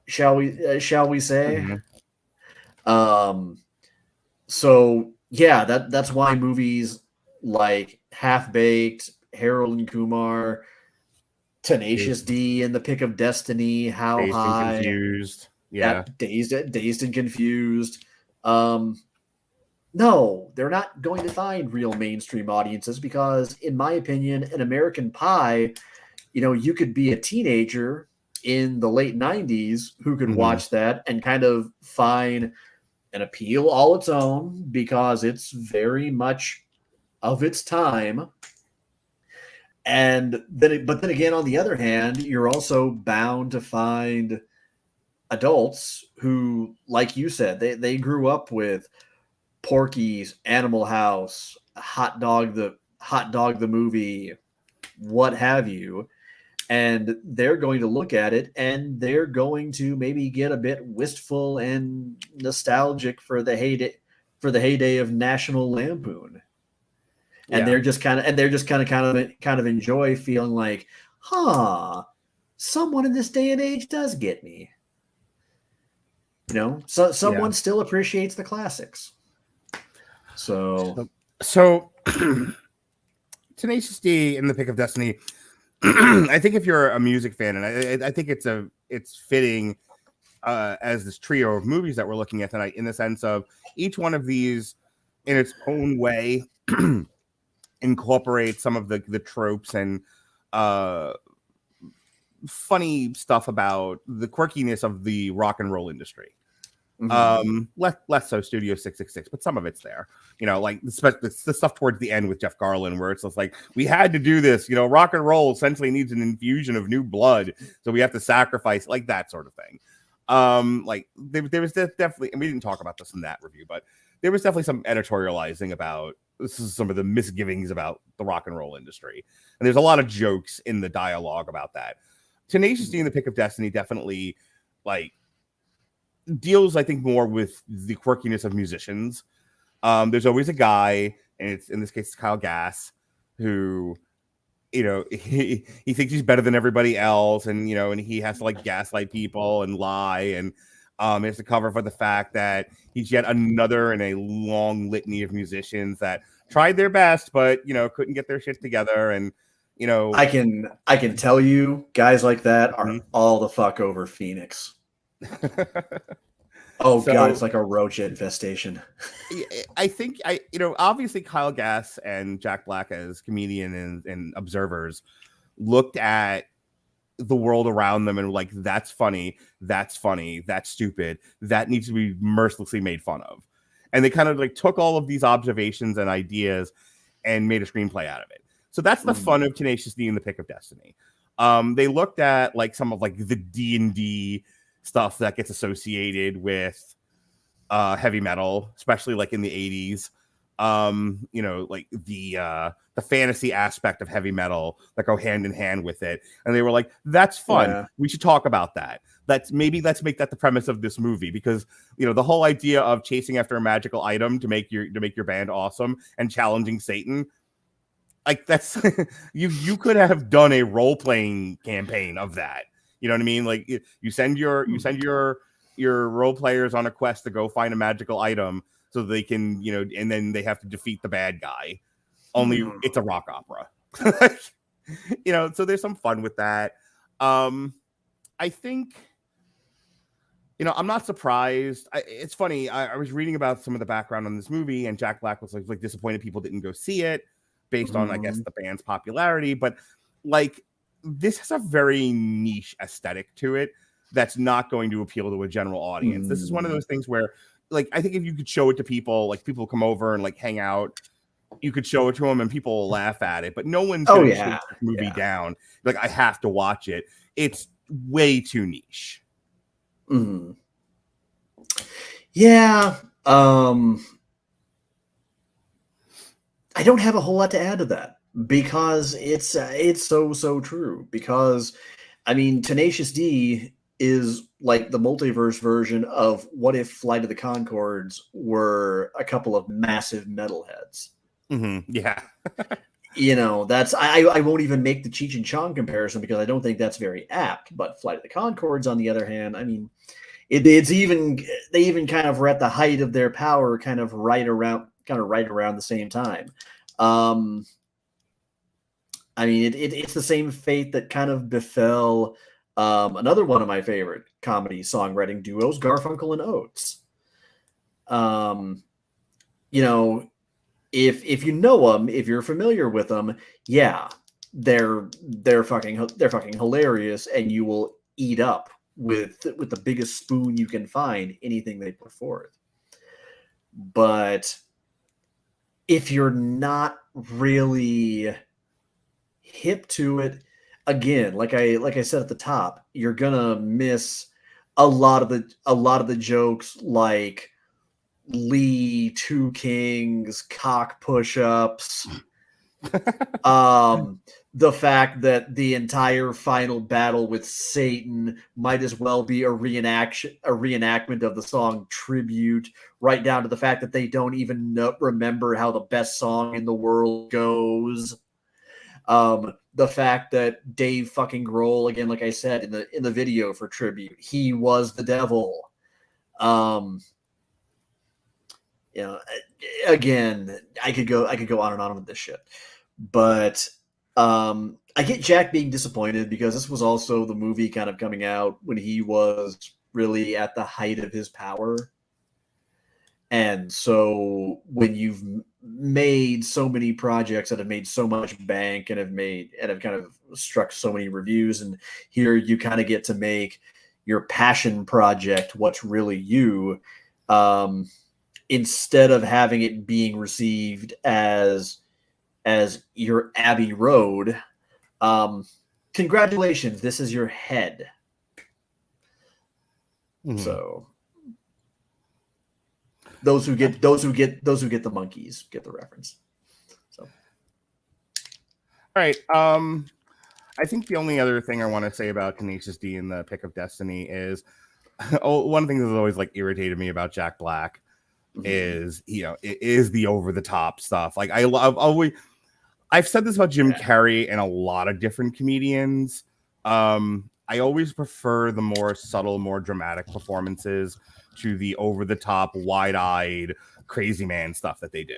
shall we say? So yeah, that's why movies like Half Baked, Harold and Kumar, Tenacious D, and The Pick of Destiny, How Dazed High, and Confused. Yeah. Dazed and Confused. No, they're not going to find real mainstream audiences because, in my opinion, an American Pie, you could be a teenager in the late 90s who could watch that and kind of find an appeal all its own because it's very much of its time. But then again, on the other hand, you're also bound to find adults who, like you said, they grew up with Porky's, Animal House, Hot Dog the movie, what have you, and they're going to look at it and they're going to maybe get a bit wistful and nostalgic for the heyday of National Lampoon. And they're just kind of enjoy feeling like, someone in this day and age does get me. So someone still appreciates the classics. So Tenacious D and The Pick of Destiny. I think if you're a music fan, and I think it's fitting as this trio of movies that we're looking at tonight, in the sense of each one of these, in its own way, incorporate some of the tropes and funny stuff about the quirkiness of the rock and roll industry. Less so Studio 666, but some of it's there. Like the stuff towards the end with Jeff Garlin, where it's just like, we had to do this. Rock and roll essentially needs an infusion of new blood, so we have to sacrifice, like that sort of thing. Like there was definitely, and we didn't talk about this in that review, but there was definitely some editorializing about this is some of the misgivings about the rock and roll industry, and there's a lot of jokes in the dialogue about that. Tenacious D and The Pick of Destiny definitely deals, I think, more with the quirkiness of musicians. There's always a guy, and it's in this case it's Kyle Gass, who he thinks he's better than everybody else, and and he has to gaslight people and lie, and he has to cover for the fact that he's yet another in a long litany of musicians that tried their best but couldn't get their shit together. And I can tell you, guys like that are all the fuck over Phoenix. God, it's like a roach infestation. I think obviously Kyle Gass and Jack Black as comedian and observers looked at the world around them and were like, that's funny, that's stupid, that needs to be mercilessly made fun of. And they kind of took all of these observations and ideas and made a screenplay out of it. So that's the fun of Tenacious D and The Pick of Destiny. They looked at some of the D&D stuff that gets associated with heavy metal, especially like in the 80s. You know, like the fantasy aspect of heavy metal that go hand in hand with it. And they were like, that's fun. Yeah. We should talk about that. Let's make that the premise of this movie, because you know the whole idea of chasing after a magical item to make your band awesome and challenging Satan, like that's you could have done a role-playing campaign of that. You know what I mean? Like you send your role players on a quest to go find a magical item so they can, you know, and then they have to defeat the bad guy. Only it's a rock opera. You know, so there's some fun with that. I think, you know, I'm not surprised. It's funny. I was reading about some of the background on this movie, and Jack Black was like disappointed people didn't go see it based on, I guess, the band's popularity. But like, this has a very niche aesthetic to it that's not going to appeal to a general audience. This is one of those things where, like, I think if you could show it to people, like people come over and like hang out, you could show it to them and people will laugh at it. But no one's going to shoot this movie down. Like, I have to watch it. It's way too niche. Yeah. I don't have a whole lot to add to that, because it's so true. Because I mean, Tenacious D is like the multiverse version of what if Flight of the Conchords were a couple of massive metalheads. Yeah. You know, that's I won't even make the Cheech and Chong comparison because I don't think that's very apt. But Flight of the Conchords, on the other hand, I mean, they even kind of were at the height of their power, kind of right around the same time. I mean, it's the same fate that kind of befell another one of my favorite comedy songwriting duos, Garfunkel and Oates. You know, if you know them, if you're familiar with them, yeah, they're fucking hilarious, and you will eat up with the biggest spoon you can find anything they put forth. But if you're not really hip to it, again, like I said at the top, you're gonna miss a lot of the jokes, like Lee, Two Kings, cock push-ups. The fact that the entire final battle with Satan might as well be a reenactment of the song Tribute, right down to the fact that they don't even remember how the best song in the world goes. The fact that Dave fucking Grohl, again, like I said in the video for Tribute, he was the devil. You know, again, I could go on and on with this shit, but I get Jack being disappointed because this was also the movie kind of coming out when he was really at the height of his power. And so when you've made so many projects that have made so much bank and have kind of struck so many reviews, and here you kind of get to make your passion project what's really you, instead of having it being received as your Abbey Road, congratulations, this is your head. So those who get the monkeys get the reference. So, all right. I think the only other thing I want to say about Tenacious D and the Pick of Destiny is, one thing that's always like irritated me about Jack Black is, you know, it is the over the top stuff. Like I've said this about Jim Carrey and a lot of different comedians. I always prefer the more subtle, more dramatic performances to the over the top, wide eyed, crazy man stuff that they do.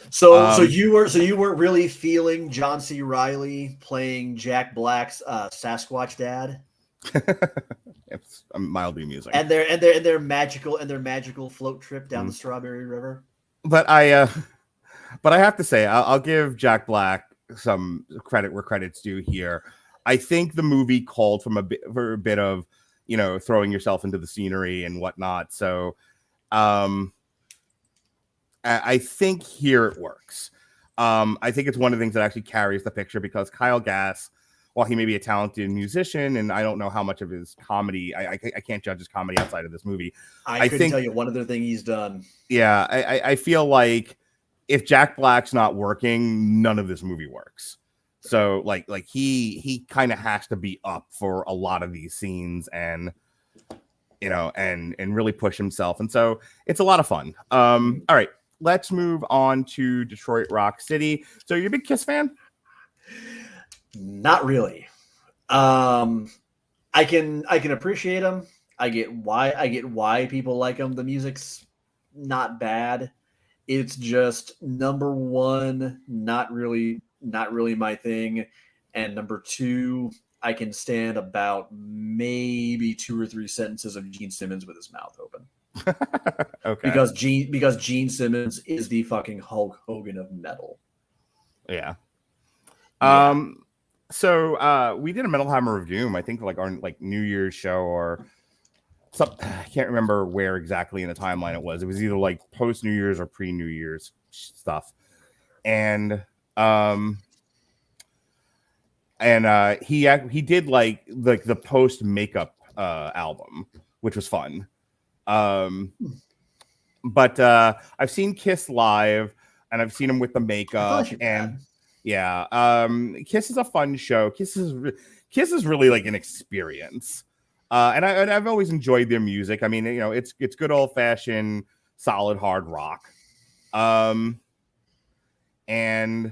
So you weren't really feeling John C. Reilly playing Jack Black's Sasquatch dad? It's mildly amusing. And their magical float trip down the Strawberry River. But I have to say, I'll give Jack Black some credit where credit's due here. I think the movie called for a bit of, you know, throwing yourself into the scenery and whatnot. So I think here it works. I think it's one of the things that actually carries the picture, because Kyle Gass while he may be a talented musician, and I don't know how much of his comedy, I can't judge his comedy outside of this movie. I couldn't tell you one other thing he's done. Yeah, I feel like if Jack Black's not working, none of this movie works. So like he kind of has to be up for a lot of these scenes, and and really push himself. And so it's a lot of fun. All right, let's move on to Detroit Rock City. So you're a big Kiss fan? Not really. I can appreciate him. I get why people like him. The music's not bad. It's just number one, not really my thing. And number two, I can stand about maybe 2 or 3 sentences of Gene Simmons with his mouth open. Okay. Because Gene Simmons is the fucking Hulk Hogan of metal. Yeah. So we did a Metal Hammer of Doom, I think, like our New Year's show or something. I can't remember where exactly in the timeline it was. It was either like post New Year's or pre New Year's stuff. And he did like the post makeup album, which was fun. But I've seen Kiss live, and I've seen him with the makeup, and yeah, Kiss is a fun show. Kiss is really like an experience, and I've always enjoyed their music. I mean, it's good old fashioned solid hard rock, and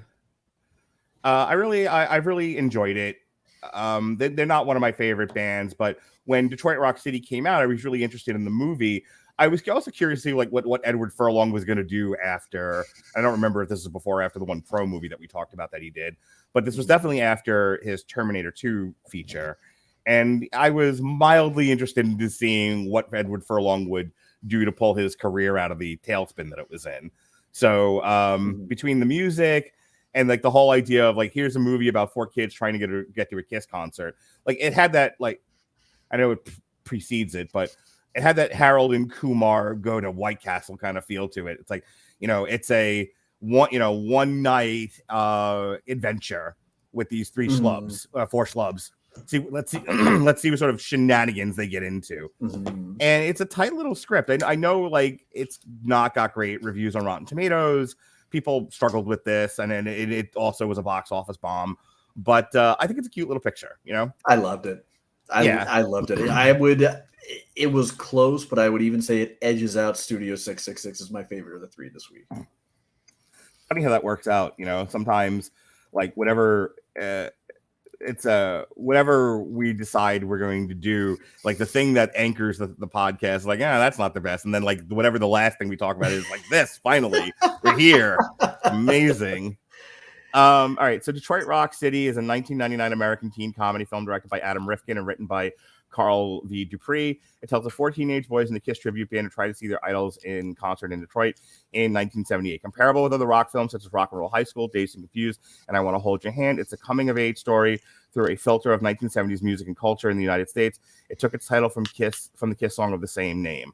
I've really enjoyed it. They're not one of my favorite bands, but when Detroit Rock City came out, I was really interested in the movie. I was also curious to see what Edward Furlong was going to do after. I don't remember if this was before or after the One Pro movie that we talked about that he did, but this was definitely after his Terminator 2 feature. And I was mildly interested in seeing what Edward Furlong would do to pull his career out of the tailspin that it was in. So between the music and like the whole idea of like, here's a movie about 4 kids trying to get to a Kiss concert. Like it had that, like, I know it precedes it, but it had that Harold and Kumar go to White Castle kind of feel to it. It's like, it's a one night adventure with these 4 schlubs. Let's see what sort of shenanigans they get into. And it's a tight little script. I know like it's not got great reviews on Rotten Tomatoes. People struggled with this, and then it also was a box office bomb. But I think it's a cute little picture. I loved it. I loved it. It was close, but I would even say it edges out Studio 666 is my favorite of the 3 this week. Funny how that works out. Sometimes like whatever whatever we decide we're going to do, like the thing that anchors the podcast, like, that's not the best. And then like whatever the last thing we talk about is like this, finally, we're here. Amazing. All right. So Detroit Rock City is a 1999 American teen comedy film directed by Adam Rifkin and written by Carl V. Dupree. It tells of 4 teenage boys in the Kiss tribute band who try to see their idols in concert in Detroit in 1978. Comparable with other rock films such as Rock and Roll High School, Dazed and Confused, and I Want to Hold Your Hand, it's a coming-of-age story through a filter of 1970s music and culture in the United States. It took its title from the Kiss song of the same name.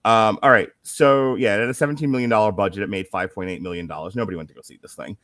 All right. So, yeah, it had a $17 million budget. It made $5.8 million. Nobody went to go see this thing.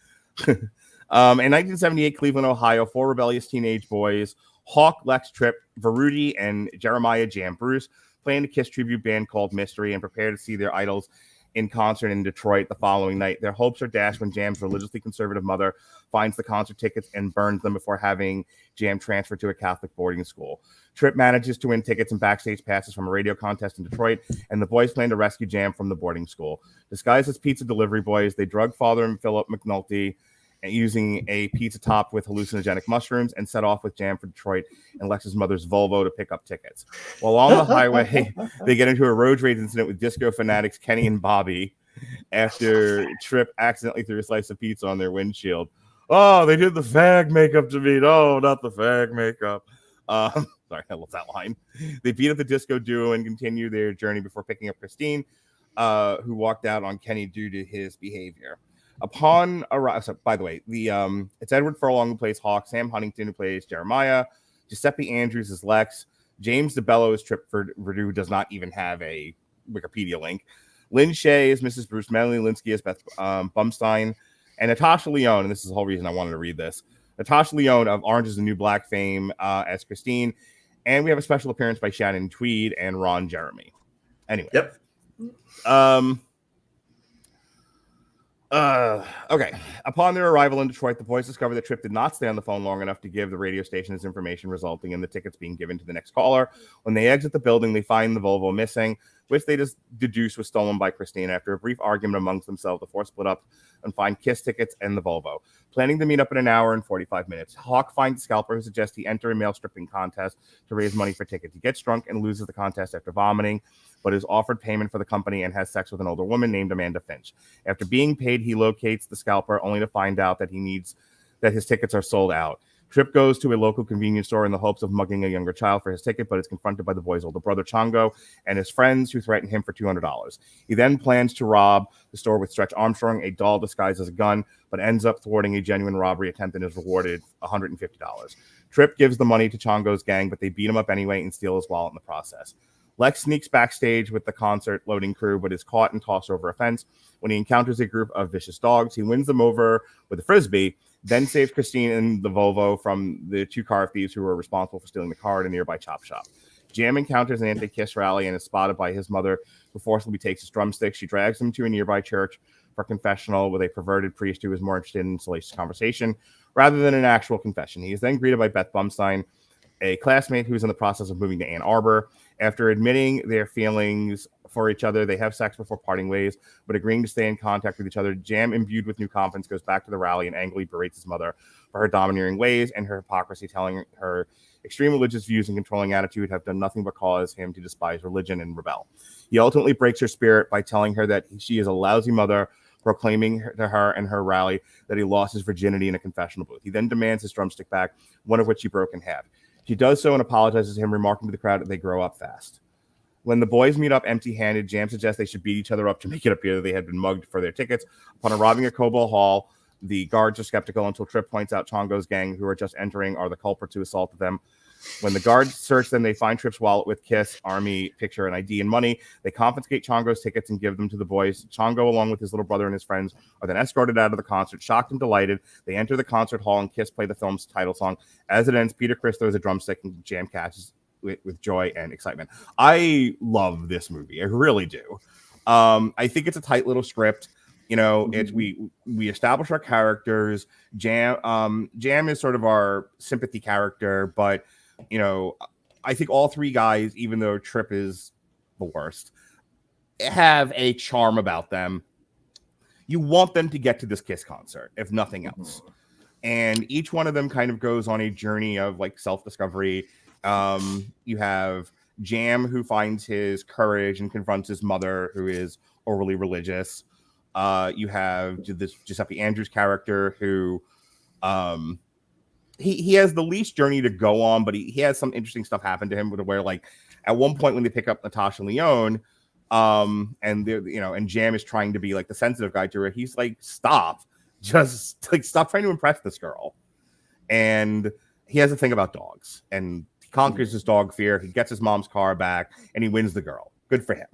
In 1978, Cleveland, Ohio, 4 rebellious teenage boys, Hawk, Lex, Tripp, Veruti, and Jeremiah Jam Bruce, play in a Kiss tribute band called Mystery and prepare to see their idols in concert in Detroit the following night. Their hopes are dashed when Jam's religiously conservative mother finds the concert tickets and burns them before having Jam transferred to a Catholic boarding school. Tripp manages to win tickets and backstage passes from a radio contest in Detroit, and the boys plan to rescue Jam from the boarding school. Disguised as pizza delivery boys, they drug Father and Philip McNulty using a pizza topped with hallucinogenic mushrooms and set off with Jam for Detroit and Lex's mother's Volvo to pick up tickets. While on the highway, they get into a road rage incident with disco fanatics Kenny and Bobby after Tripp accidentally threw a slice of pizza on their windshield. Oh, they did the fag makeup to me. No, not the fag makeup. Sorry, I love that line. They beat up the disco duo and continue their journey before picking up Christine, who walked out on Kenny due to his behavior. Upon arrival, so by the way, it's Edward Furlong who plays Hawk, Sam Huntington who plays Jeremiah, Giuseppe Andrews is Lex, James DeBello is Tripp Verdue, who does not even have a Wikipedia link, Lynn Shay is Mrs. Bruce, Melanie Linsky is Beth Bumstein, and Natasha Lyonne, and this is the whole reason I wanted to read this, Natasha Lyonne of Orange is the New Black fame as Christine. And we have a special appearance by Shannon Tweed and Ron Jeremy. Anyway. Yep. Okay. Upon their arrival in Detroit, the boys discover that Tripp did not stay on the phone long enough to give the radio station his information, resulting in the tickets being given to the next caller. When they exit the building, they find the Volvo missing, which they just deduce was stolen by Christine. After a brief argument amongst themselves, the four split up and find Kiss tickets and the Volvo, planning to meet up in an hour and 45 minutes. Hawk finds a scalper who suggests he enter a male stripping contest to raise money for tickets. He gets drunk and loses the contest after vomiting, but is offered payment for the company and has sex with an older woman named Amanda Finch. After being paid, he locates the scalper, only to find out that his tickets are sold out. Tripp goes to a local convenience store in the hopes of mugging a younger child for his ticket, but is confronted by the boy's older brother, Chongo, and his friends, who threaten him for $200. He then plans to rob the store with Stretch Armstrong, a doll disguised as a gun, but ends up thwarting a genuine robbery attempt and is rewarded $150. Tripp gives the money to Chongo's gang, but they beat him up anyway and steal his wallet in the process. Lex sneaks backstage with the concert loading crew, but is caught and tossed over a fence. When he encounters a group of vicious dogs, he wins them over with a frisbee, then saves Christine and the Volvo from the two car thieves who were responsible for stealing the car at a nearby chop shop. Jam encounters an anti-Kiss rally and is spotted by his mother, who forcibly takes his drumsticks. She drags him to a nearby church for confessional with a perverted priest who is more interested in salacious conversation rather than an actual confession. He is then greeted by Beth Bumstein, a classmate who is in the process of moving to Ann Arbor. After admitting their feelings for each other, they have sex before parting ways, but agreeing to stay in contact with each other. Jam, imbued with new confidence, goes back to the rally and angrily berates his mother for her domineering ways and her hypocrisy, telling her extreme religious views and controlling attitude have done nothing but cause him to despise religion and rebel. He ultimately breaks her spirit by telling her that she is a lousy mother, proclaiming to her and her rally that he lost his virginity in a confessional booth. He then demands his drumstick back, one of which he broke in half. She does so and apologizes to him, remarking to the crowd that they grow up fast. When the boys meet up empty-handed, Jam suggests they should beat each other up to make it appear that they had been mugged for their tickets. Upon arriving at Cobo Hall, the guards are skeptical until Tripp points out Chongo's gang, who are just entering, are the culprits who assaulted them. When the guards search them, they find Tripp's wallet with Kiss, Army, picture, and ID and money. They confiscate Chongo's tickets and give them to the boys. Chongo, along with his little brother and his friends, are then escorted out of the concert. Shocked and delighted, they enter the concert hall and Kiss play the film's title song. As it ends, Peter Criss throws a drumstick and Jam catches with joy and excitement. I love this movie. I really do. I think it's a tight little script. You know, it's we establish our characters. Jam is sort of our sympathy character, but you know, I think all three guys, even though Tripp is the worst, have a charm about them. You want them to get to this Kiss concert, if nothing else. And each one of them kind of goes on a journey of like self-discovery. You have Jam, who finds his courage and confronts his mother, who is overly religious. You have this Giuseppe Andrews character who he has the least journey to go on, but he has some interesting stuff happen to him where like at one point when they pick up Natasha Lyonne, and Jam is trying to be like the sensitive guy to her, he's like, stop trying to impress this girl. And he has a thing about dogs and he conquers his dog fear. He gets his mom's car back and he wins the girl. Good for him.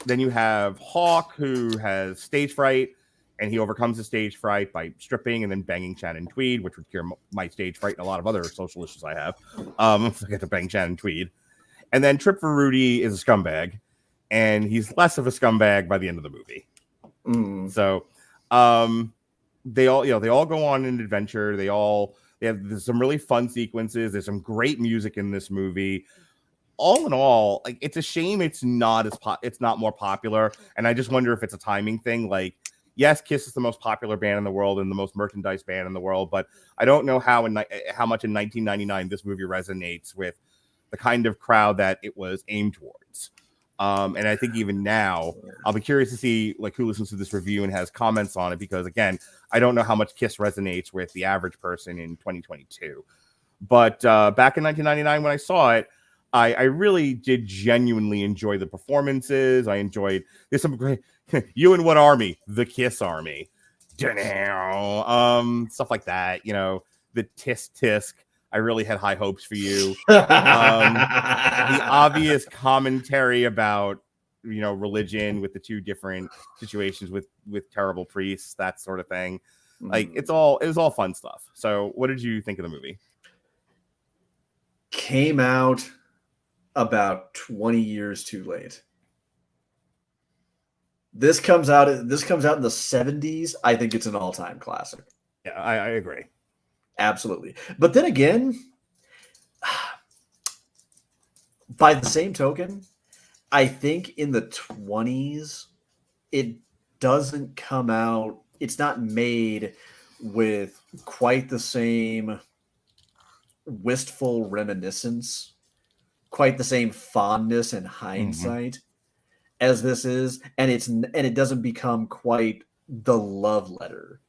Then you have Hawk, who has stage fright, and he overcomes the stage fright by stripping and then banging Shannon Tweed, which would cure my stage fright and a lot of other social issues I have. I get to bang Shannon Tweed. And then Trip for Rudy is a scumbag, and he's less of a scumbag by the end of the movie. So they all go on an adventure. They have some really fun sequences. There's some great music in this movie. All in all, like, it's a shame it's not more popular, and I just wonder if it's a timing thing. Like, yes, Kiss is the most popular band in the world and the most merchandise band in the world, but I don't know how much in 1999 this movie resonates with the kind of crowd that it was aimed towards. And I think even now, I'll be curious to see like who listens to this review and has comments on it, because again, I don't know how much Kiss resonates with the average person in 2022. But back in 1999 when I saw it, I really did genuinely enjoy the performances. There's some great You and What Army? The Kiss Army. Stuff like that. You know, the tisk tisk. I really had high hopes for you. The obvious commentary about, you know, religion with the two different situations with terrible priests, that sort of thing. Like it was all fun stuff. So what did you think of the movie? Came out about 20 years too late. This comes out in the 70s. I think it's an all-time classic. Yeah, I agree. Absolutely. But then again, by the same token, I think in the 20s, it doesn't come out, it's not made with quite the same wistful reminiscence, quite the same fondness and hindsight as this is, and it doesn't become quite the love letter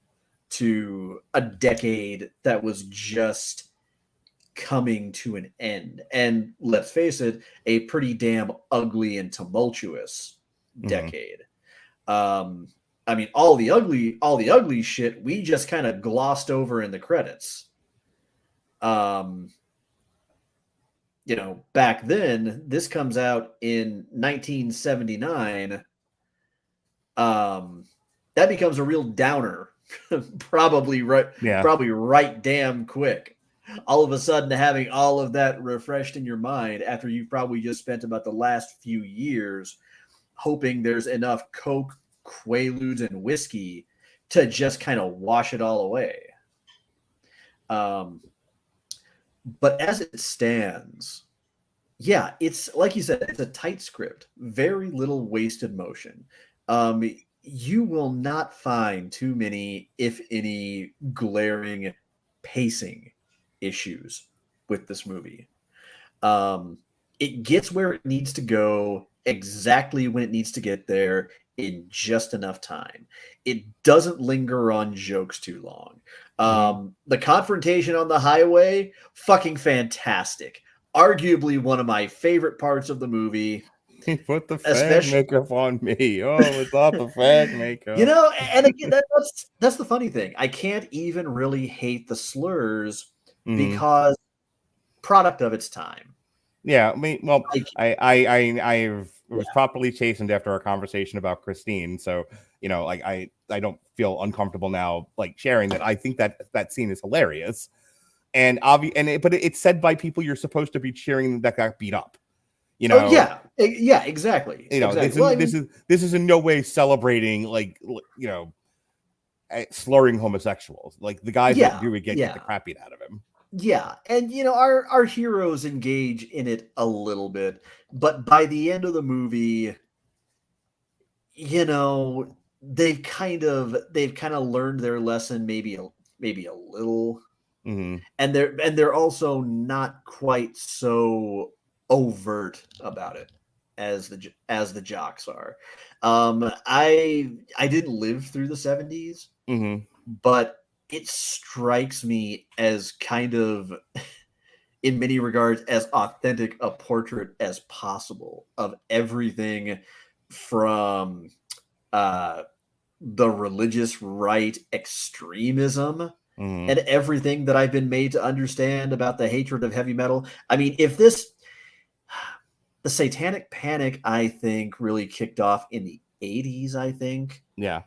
to a decade that was just coming to an end. And let's face it, a pretty damn ugly and tumultuous decade. I mean, all the ugly shit we just kind of glossed over in the credits. You know, back then, this comes out in 1979. That becomes a real downer, probably right damn quick. All of a sudden, having all of that refreshed in your mind after you've probably just spent about the last few years hoping there's enough Coke, Quaaludes, and whiskey to just kind of wash it all away. But as it stands, yeah, it's like you said, it's a tight script, very little wasted motion. You will not find too many, if any, glaring pacing issues with this movie. It gets where it needs to go exactly when it needs to get there in just enough time. It doesn't linger on jokes too long. The confrontation on the highway, fucking fantastic. Arguably one of my favorite parts of the movie. He put the fag makeup on me. Oh, without the fag makeup. You know, and again, that's the funny thing. I can't even really hate the slurs because product of its time. Yeah, I mean, well, I was properly chastened after our conversation about Christine, so you know, like I don't feel uncomfortable now, like sharing that. I think that scene is hilarious, and but it's said by people you're supposed to be cheering that got beat up. You know, yeah, exactly. You know, exactly. This is in no way celebrating, like, you know, slurring homosexuals. Like the guys that do it get the crap beat out of him. Yeah, and you know, our heroes engage in it a little bit, but by the end of the movie, you know, they've kind of learned their lesson, maybe a little, and they're also not quite so overt about it as the jocks are. I didn't live through the 70s, but it strikes me as kind of, in many regards, as authentic a portrait as possible of everything from the religious right extremism and everything that I've been made to understand about the hatred of heavy metal. I mean, the Satanic Panic, I think, really kicked off in the 80s, I think. Yeah.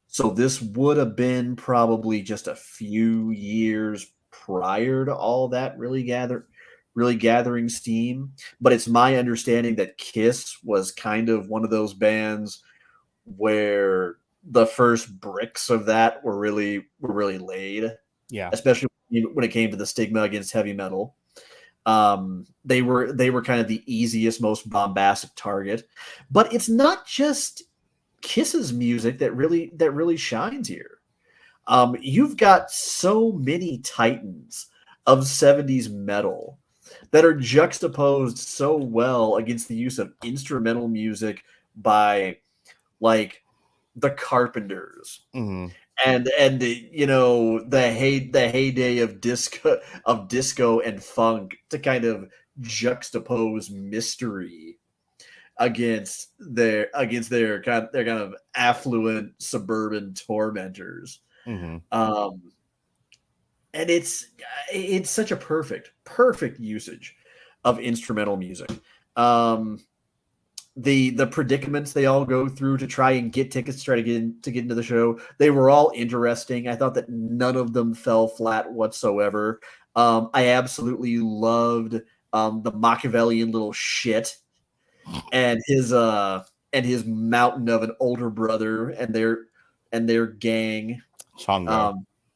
So this would have been probably just a few years prior to all that really gathering steam. But it's my understanding that Kiss was kind of one of those bands where the first bricks of that were really laid. Yeah. Especially when it came to the stigma against heavy metal. They were kind of the easiest, most bombastic target. But it's not just Kiss's music that really shines here. You've got so many titans of 70s metal that are juxtaposed so well against the use of instrumental music by, like, the Carpenters and you know, the heyday of disco and funk to kind of juxtapose mystery against their kind of affluent suburban tormentors. And it's such a perfect usage of instrumental music. the predicaments they all go through to try and get tickets, try to get into the show. They were all interesting. I thought that none of them fell flat whatsoever. I absolutely loved the Machiavellian little shit and his mountain of an older brother and their gang. Chongo.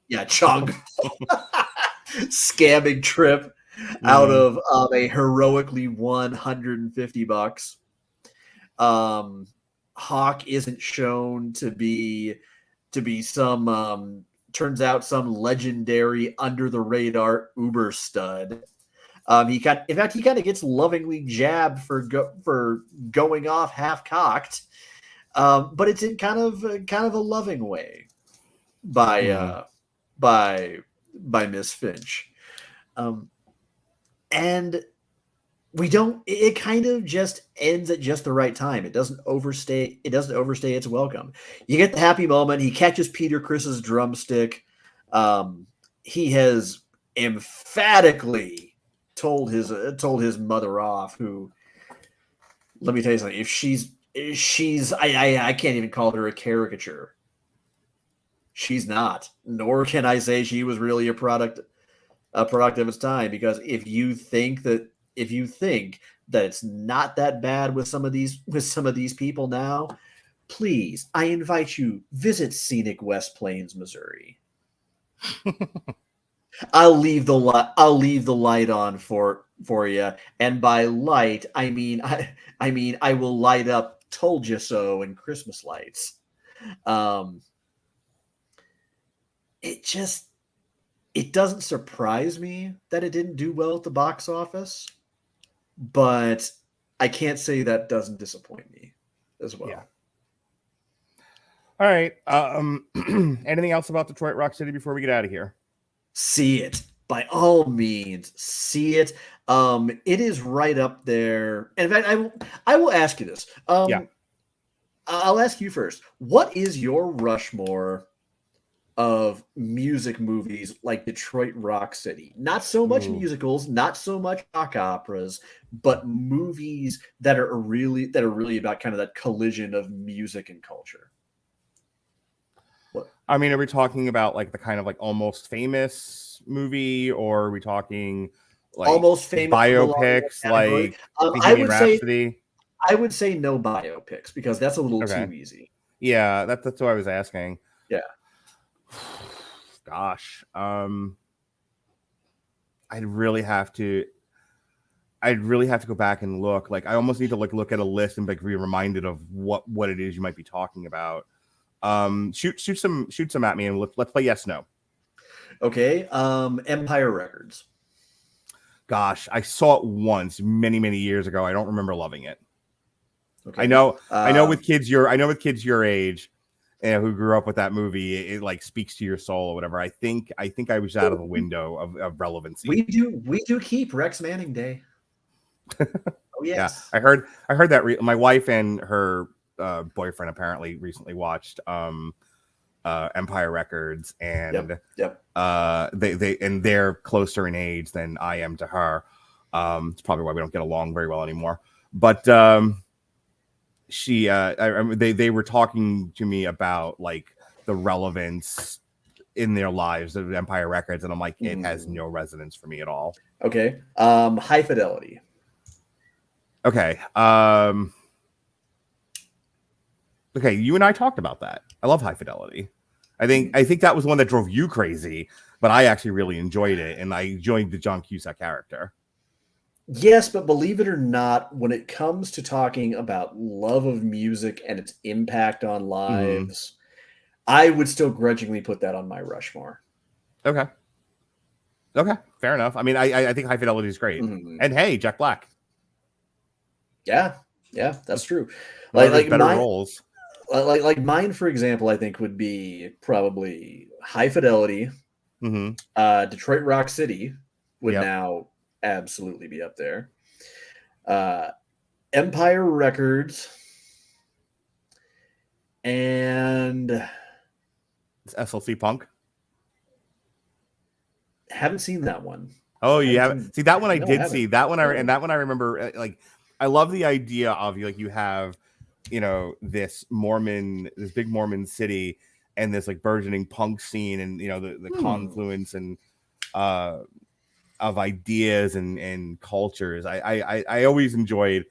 Yeah, Chung. Scamming trip out of a heroically won $150. Hawk isn't shown to be some turns out some legendary under the radar uber stud. In fact he kind of gets lovingly jabbed for going off half cocked, but it's in kind of a loving way by Miss Finch, and it kind of just ends at just the right time. It doesn't overstay its welcome. You get the happy moment. He catches Peter Chris's drumstick. He has emphatically told his mother off, who, let me tell you something, if she's I can't even call her a caricature. She's not, nor can I say she was really a product of its time, because if you think that it's not that bad with some of these people now, please, I invite you, visit scenic West Plains, Missouri. I'll leave the light on for you, and by light I mean I will light up Told You So and Christmas lights. It doesn't surprise me that it didn't do well at the box office, but I can't say that doesn't disappoint me as well. Yeah. All right. Anything else about Detroit Rock City before we get out of here? See it. By all means, see it. It is right up there. And in fact, I will ask you this. Yeah. I'll ask you first. What is your Rushmore of music movies like Detroit Rock City? Not so much musicals, not so much rock operas, but movies that are really about kind of that collision of music and culture. What? I mean, are we talking about like the kind of like Almost Famous movie, or are we talking like Almost Famous biopics like Bohemian Rhapsody? I would say no biopics, because that's a little too easy. Yeah, that's what I was asking. Yeah. Gosh, I'd really have to go back and look. Like, I almost need to look at a list and like be reminded of what it is you might be talking about. Shoot some at me, and let's play yes no. Okay. Empire Records. Gosh, I saw it once many years ago. I don't remember loving it. Okay. I know with kids your age, who grew up with that movie, it like speaks to your soul or whatever. I think I was out of the window of relevancy. We do keep Rex Manning Day. Oh yes. Yeah, I heard that. My wife and her boyfriend apparently recently watched Empire Records, and they're closer in age than I am to her. It's probably why we don't get along very well anymore. But they were talking to me about like the relevance in their lives of Empire Records, and I'm like, it has no resonance for me at all. Okay. High Fidelity. Okay. Okay, you and I talked about that. I love High Fidelity. I think that was one that drove you crazy, but I actually really enjoyed it, and I enjoyed the John Cusack character. Yes, but believe it or not, when it comes to talking about love of music and its impact on lives, I would still grudgingly put that on my Rushmore. Okay, fair enough. I mean, I think High Fidelity is great, and hey, Jack Black. Yeah, that's true. Like better roles. Like mine, for example, I think would be probably High Fidelity. Detroit Rock City would now absolutely be up there. Empire Records, and it's SLC Punk. Haven't seen that one. Oh, you haven't? See, that one I did see. That one I remember like I love the idea of like you have, this big Mormon city and this like burgeoning punk scene and the confluence and of ideas and cultures. I always enjoyed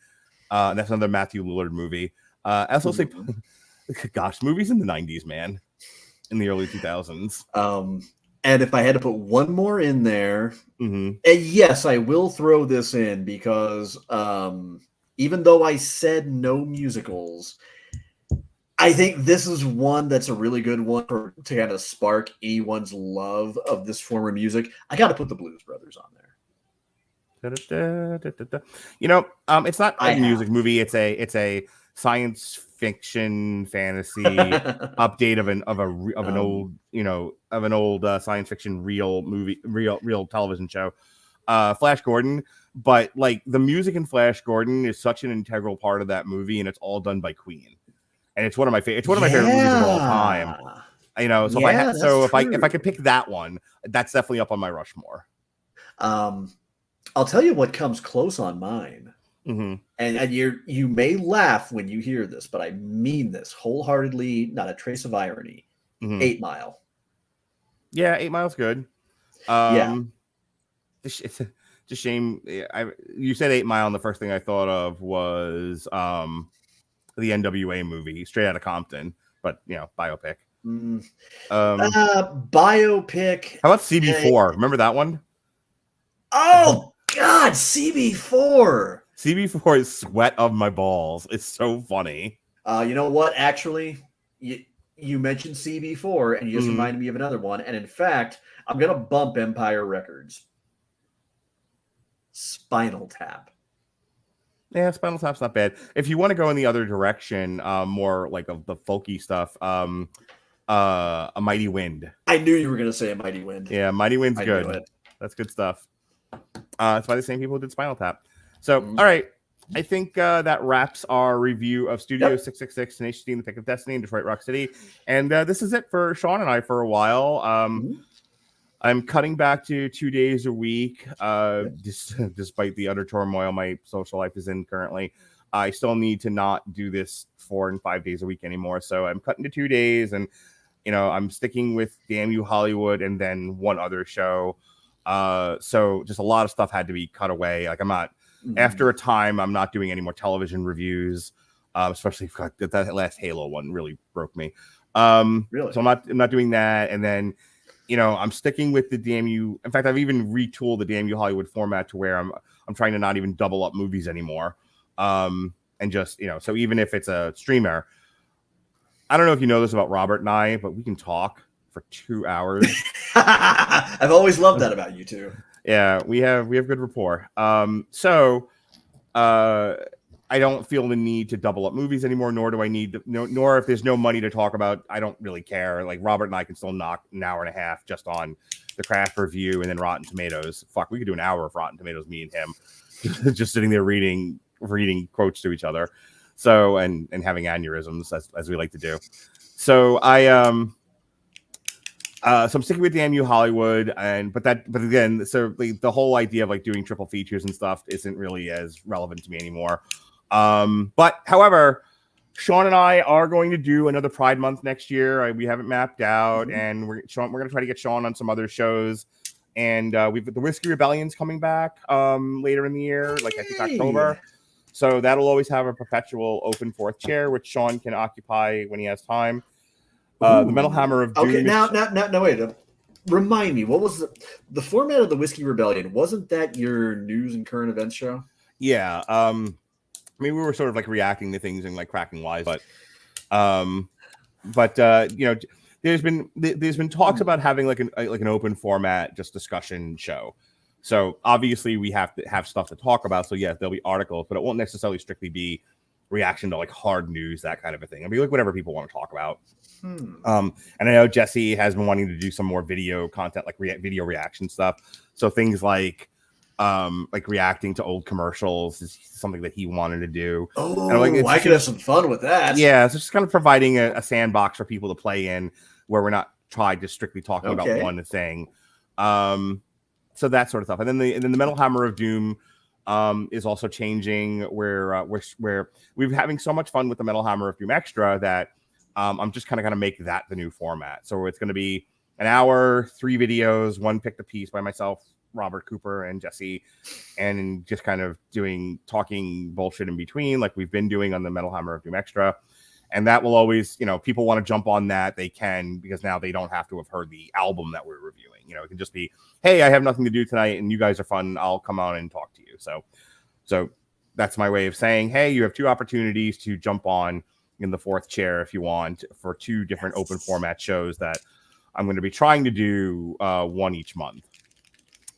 that's another Matthew Lillard movie. SLC gosh, movies in the 90s, man. In the early 2000s. And if I had to put one more in there, mm-hmm. and yes, I will throw this in because even though I said no musicals, I think this is one that's a really good one to kind of spark anyone's love of this form of music. I got to put the Blues Brothers on there. It's not a music movie. It's a science fiction fantasy update of an old science fiction real television show, Flash Gordon. But like the music in Flash Gordon is such an integral part of that movie, and it's all done by Queen, and it's one of my favorite movies of all time. So if I could pick that one, that's definitely up on my Rushmore. I'll tell you what comes close on mine. Mm-hmm. And you may laugh when you hear this, but I mean this wholeheartedly, not a trace of irony. 8 Mile. Yeah, 8 Mile's good. It's a shame. You said 8 Mile, and the first thing I thought of was the NWA movie, Straight Outta Compton, but biopic. Biopic. How about CB4? Remember that one? Oh God, CB4. CB4 is sweat of my balls. It's so funny. You know what? Actually, you mentioned CB4, and you just reminded me of another one. And in fact, I'm going to bump Empire Records. Spinal Tap. Yeah, Spinal Tap's not bad. If you want to go in the other direction, more like of the folky stuff, A Mighty Wind. I knew you were going to say A Mighty Wind. Yeah, Mighty Wind's good. That's good stuff. It's by the same people who did Spinal Tap. So, all right. I think that wraps our review of Studio 666, Tenacious D and the Pick of Destiny in Detroit Rock City. And this is it for Sean and I for a while. I'm cutting back to 2 days a week, despite the utter turmoil my social life is in currently. I still need to not do this 4 and 5 days a week anymore. So I'm cutting to 2 days, and I'm sticking with Damn You Hollywood and then one other show. So just a lot of stuff had to be cut away. Like I'm not. After a time, I'm not doing any more television reviews, especially if that last Halo one really broke me. Really? So I'm not doing that. And then, I'm sticking with the Damn You. In fact, I've even retooled the Damn You Hollywood format to where I'm trying to not even double up movies anymore. And just, so even if it's a streamer, I don't know if you know this about Robert and I, but we can talk for 2 hours. I've always loved that about you two. Yeah, we have good rapport. So I don't feel the need to double up movies anymore, nor do I need to, nor if there's no money to talk about, I don't really care. Like Robert and I can still knock an hour and a half just on the craft review and then Rotten Tomatoes. Fuck, we could do an hour of Rotten Tomatoes, me and him, just sitting there reading quotes to each other. So and having aneurysms as we like to do. So so I'm sticking with Damn You Hollywood, but again, so the whole idea of like doing triple features and stuff isn't really as relevant to me anymore. But however, Sean and I are going to do another Pride Month next year. We haven't mapped out, and we're going to try to get Sean on some other shows. And we've the Whiskey Rebellion's coming back later in the year, like I think October. So that'll always have a perpetual open fourth chair, which Sean can occupy when he has time. The Metal Hammer of Doom. Okay, now, wait. Remind me, what was the format of the Whiskey Rebellion? Wasn't that your news and current events show? Yeah. I mean, we were sort of like reacting to things and like cracking wise, but there's been talks about having like an open format, just discussion show. So obviously we have to have stuff to talk about. So yes, there'll be articles, but it won't necessarily strictly be reaction to like hard news, that kind of a thing. It'll be like whatever people want to talk about. And I know Jesse has been wanting to do some more video content, like video reaction stuff. So things like reacting to old commercials is something that he wanted to do. Oh, I could have some fun with that. Yeah, so just kind of providing a sandbox for people to play in where we're not trying to strictly talking about one thing. So that sort of stuff. And then the Metal Hammer of Doom is also changing. Where we're having so much fun with the Metal Hammer of Doom Extra that I'm just kind of going to make that the new format. So it's going to be an hour, 3 videos, 1 picked a piece by myself, Robert, Cooper, and Jesse, and just kind of talking bullshit in between like we've been doing on the Metal Hammer of Doom Extra. And that will always, people want to jump on that, they can, because now they don't have to have heard the album that we're reviewing. It can just be, hey, I have nothing to do tonight and you guys are fun, I'll come on and talk to you. So that's my way of saying, hey, you have 2 opportunities to jump on in the 4th chair if you want, for 2 different open format shows that I'm going to be trying to do 1 each month.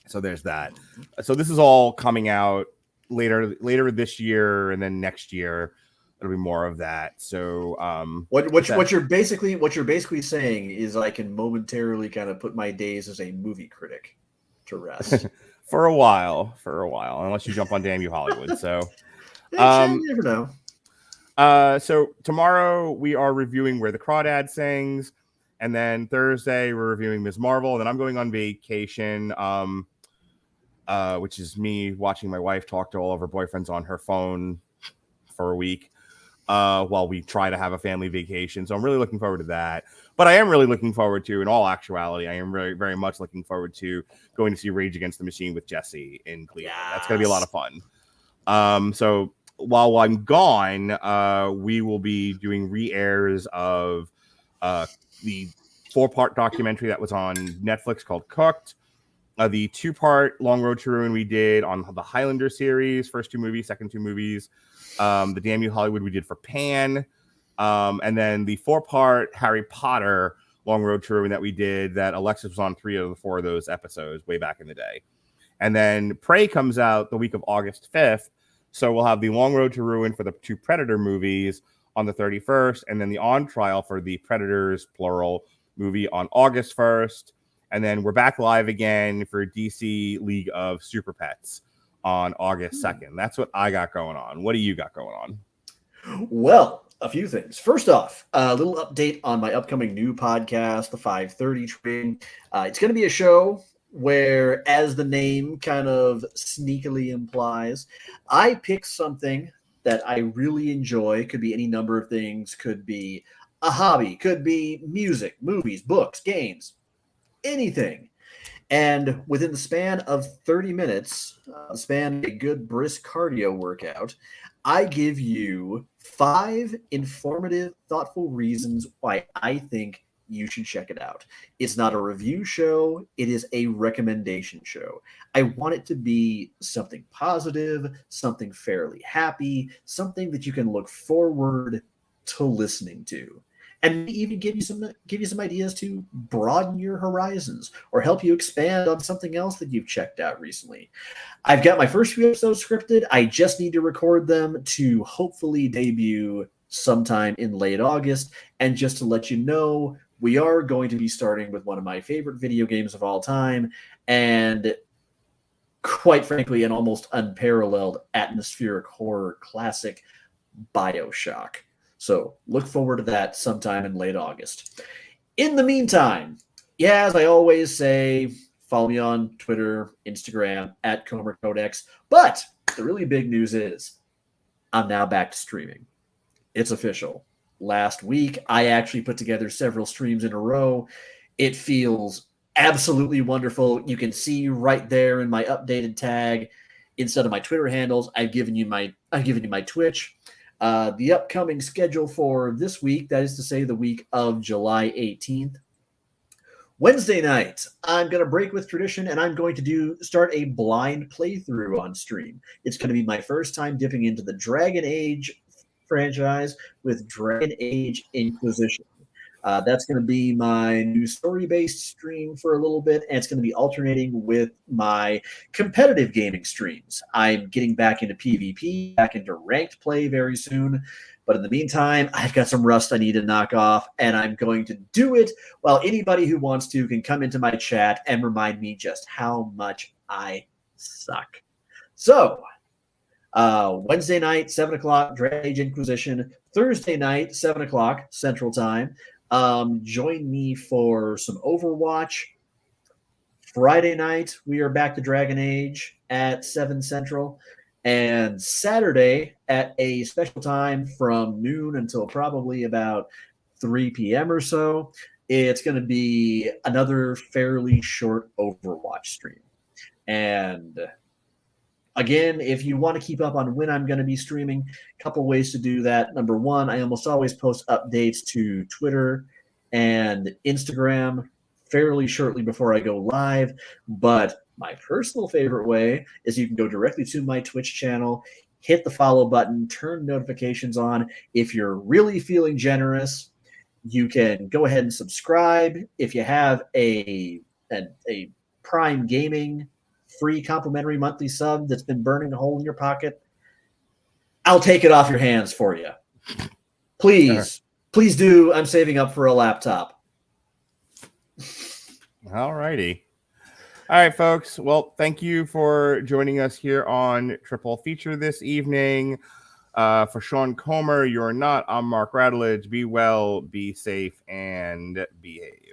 So there's that. So this is all coming out later this year, and then next year it'll be more of that. So what you're basically saying is I can momentarily kind of put my days as a movie critic to rest for a while, unless you jump on Damn You Hollywood. So you never know. So tomorrow we are reviewing Where the Crawdad Sings, and then Thursday we're reviewing Ms. Marvel, and then I'm going on vacation, which is me watching my wife talk to all of her boyfriends on her phone for a week while we try to have a family vacation. So I'm really looking forward to that. But I am really looking forward to, in all actuality, I am very, very much looking forward to going to see Rage Against the Machine with Jesse in Cleveland. Yes. That's going to be a lot of fun. So while I'm gone, we will be doing re-airs of the 4-part documentary that was on Netflix called Cooked, the 2-part Long Road to Ruin we did on the Highlander series, first 2 movies, second 2 movies, the Damn You Hollywood we did for Pan, and then the 4-part Harry Potter Long Road to Ruin that we did, that Alexis was on 3 of the 4 of those episodes way back in the day. And then Prey comes out the week of August 5th, so we'll have the Long Road to Ruin for the 2 Predator movies on the 31st, and then the On Trial for the Predators, plural, movie on August 1st. And then we're back live again for DC League of Super Pets on August 2nd. That's what I got going on. What do you got going on? Well, a few things. First off, a little update on my upcoming new podcast, the 5:30 Train. It's going to be a show where, as the name kind of sneakily implies, I pick something that I really enjoy. Could be any number of things. Could be a hobby. Could be music, movies, books, games, anything. And within the span of 30 minutes, span a good brisk cardio workout, I give you 5 informative, thoughtful reasons why I think you should check it out. It's not a review show. It is a recommendation show. I want it to be something positive, something fairly happy, something that you can look forward to listening to. And even give you some ideas to broaden your horizons or help you expand on something else that you've checked out recently. I've got my first few episodes scripted. I just need to record them to hopefully debut sometime in late August. And just to let you know, we are going to be starting with one of my favorite video games of all time, and quite frankly, an almost unparalleled atmospheric horror classic, BioShock. So look forward to that sometime in late August. In the meantime, yeah, as I always say, follow me on Twitter, Instagram, @ComerCodex. But the really big news is I'm now back to streaming. It's official. Last week, I actually put together several streams in a row. It feels absolutely wonderful. You can see right there in my updated tag, instead of my Twitter handles, I've given you my Twitch. The upcoming schedule for this week, that is to say the week of July 18th. Wednesday night, I'm going to break with tradition, and I'm going to start a blind playthrough on stream. It's going to be my first time dipping into the Dragon Age franchise with Dragon Age Inquisition. That's going to be my new story-based stream for a little bit, and it's going to be alternating with my competitive gaming streams. I'm getting back into PvP, back into ranked play very soon, but in the meantime, I've got some rust I need to knock off, and I'm going to do it while anybody who wants to can come into my chat and remind me just how much I suck. So, Wednesday night, 7 o'clock, Dragon Age Inquisition. Thursday night, 7 o'clock, Central Time. Join me for some Overwatch. Friday night, we are back to Dragon Age at 7 Central. And Saturday at a special time from noon until probably about 3 p.m. or so, it's going to be another fairly short Overwatch stream. And again, if you want to keep up on when I'm going to be streaming, a couple ways to do that. Number one, I almost always post updates to Twitter and Instagram fairly shortly before I go live. But my personal favorite way is you can go directly to my Twitch channel, hit the follow button, turn notifications on. If you're really feeling generous, you can go ahead and subscribe. If you have a Prime Gaming free complimentary monthly sub that's been burning a hole in your pocket, I'll take it off your hands for you. Please do. I'm saving up for a laptop. All righty. All right, folks. Well, thank you for joining us here on Triple Feature this evening. For Sean Comer, you're not. I'm Mark Radulich. Be well, be safe, and behave.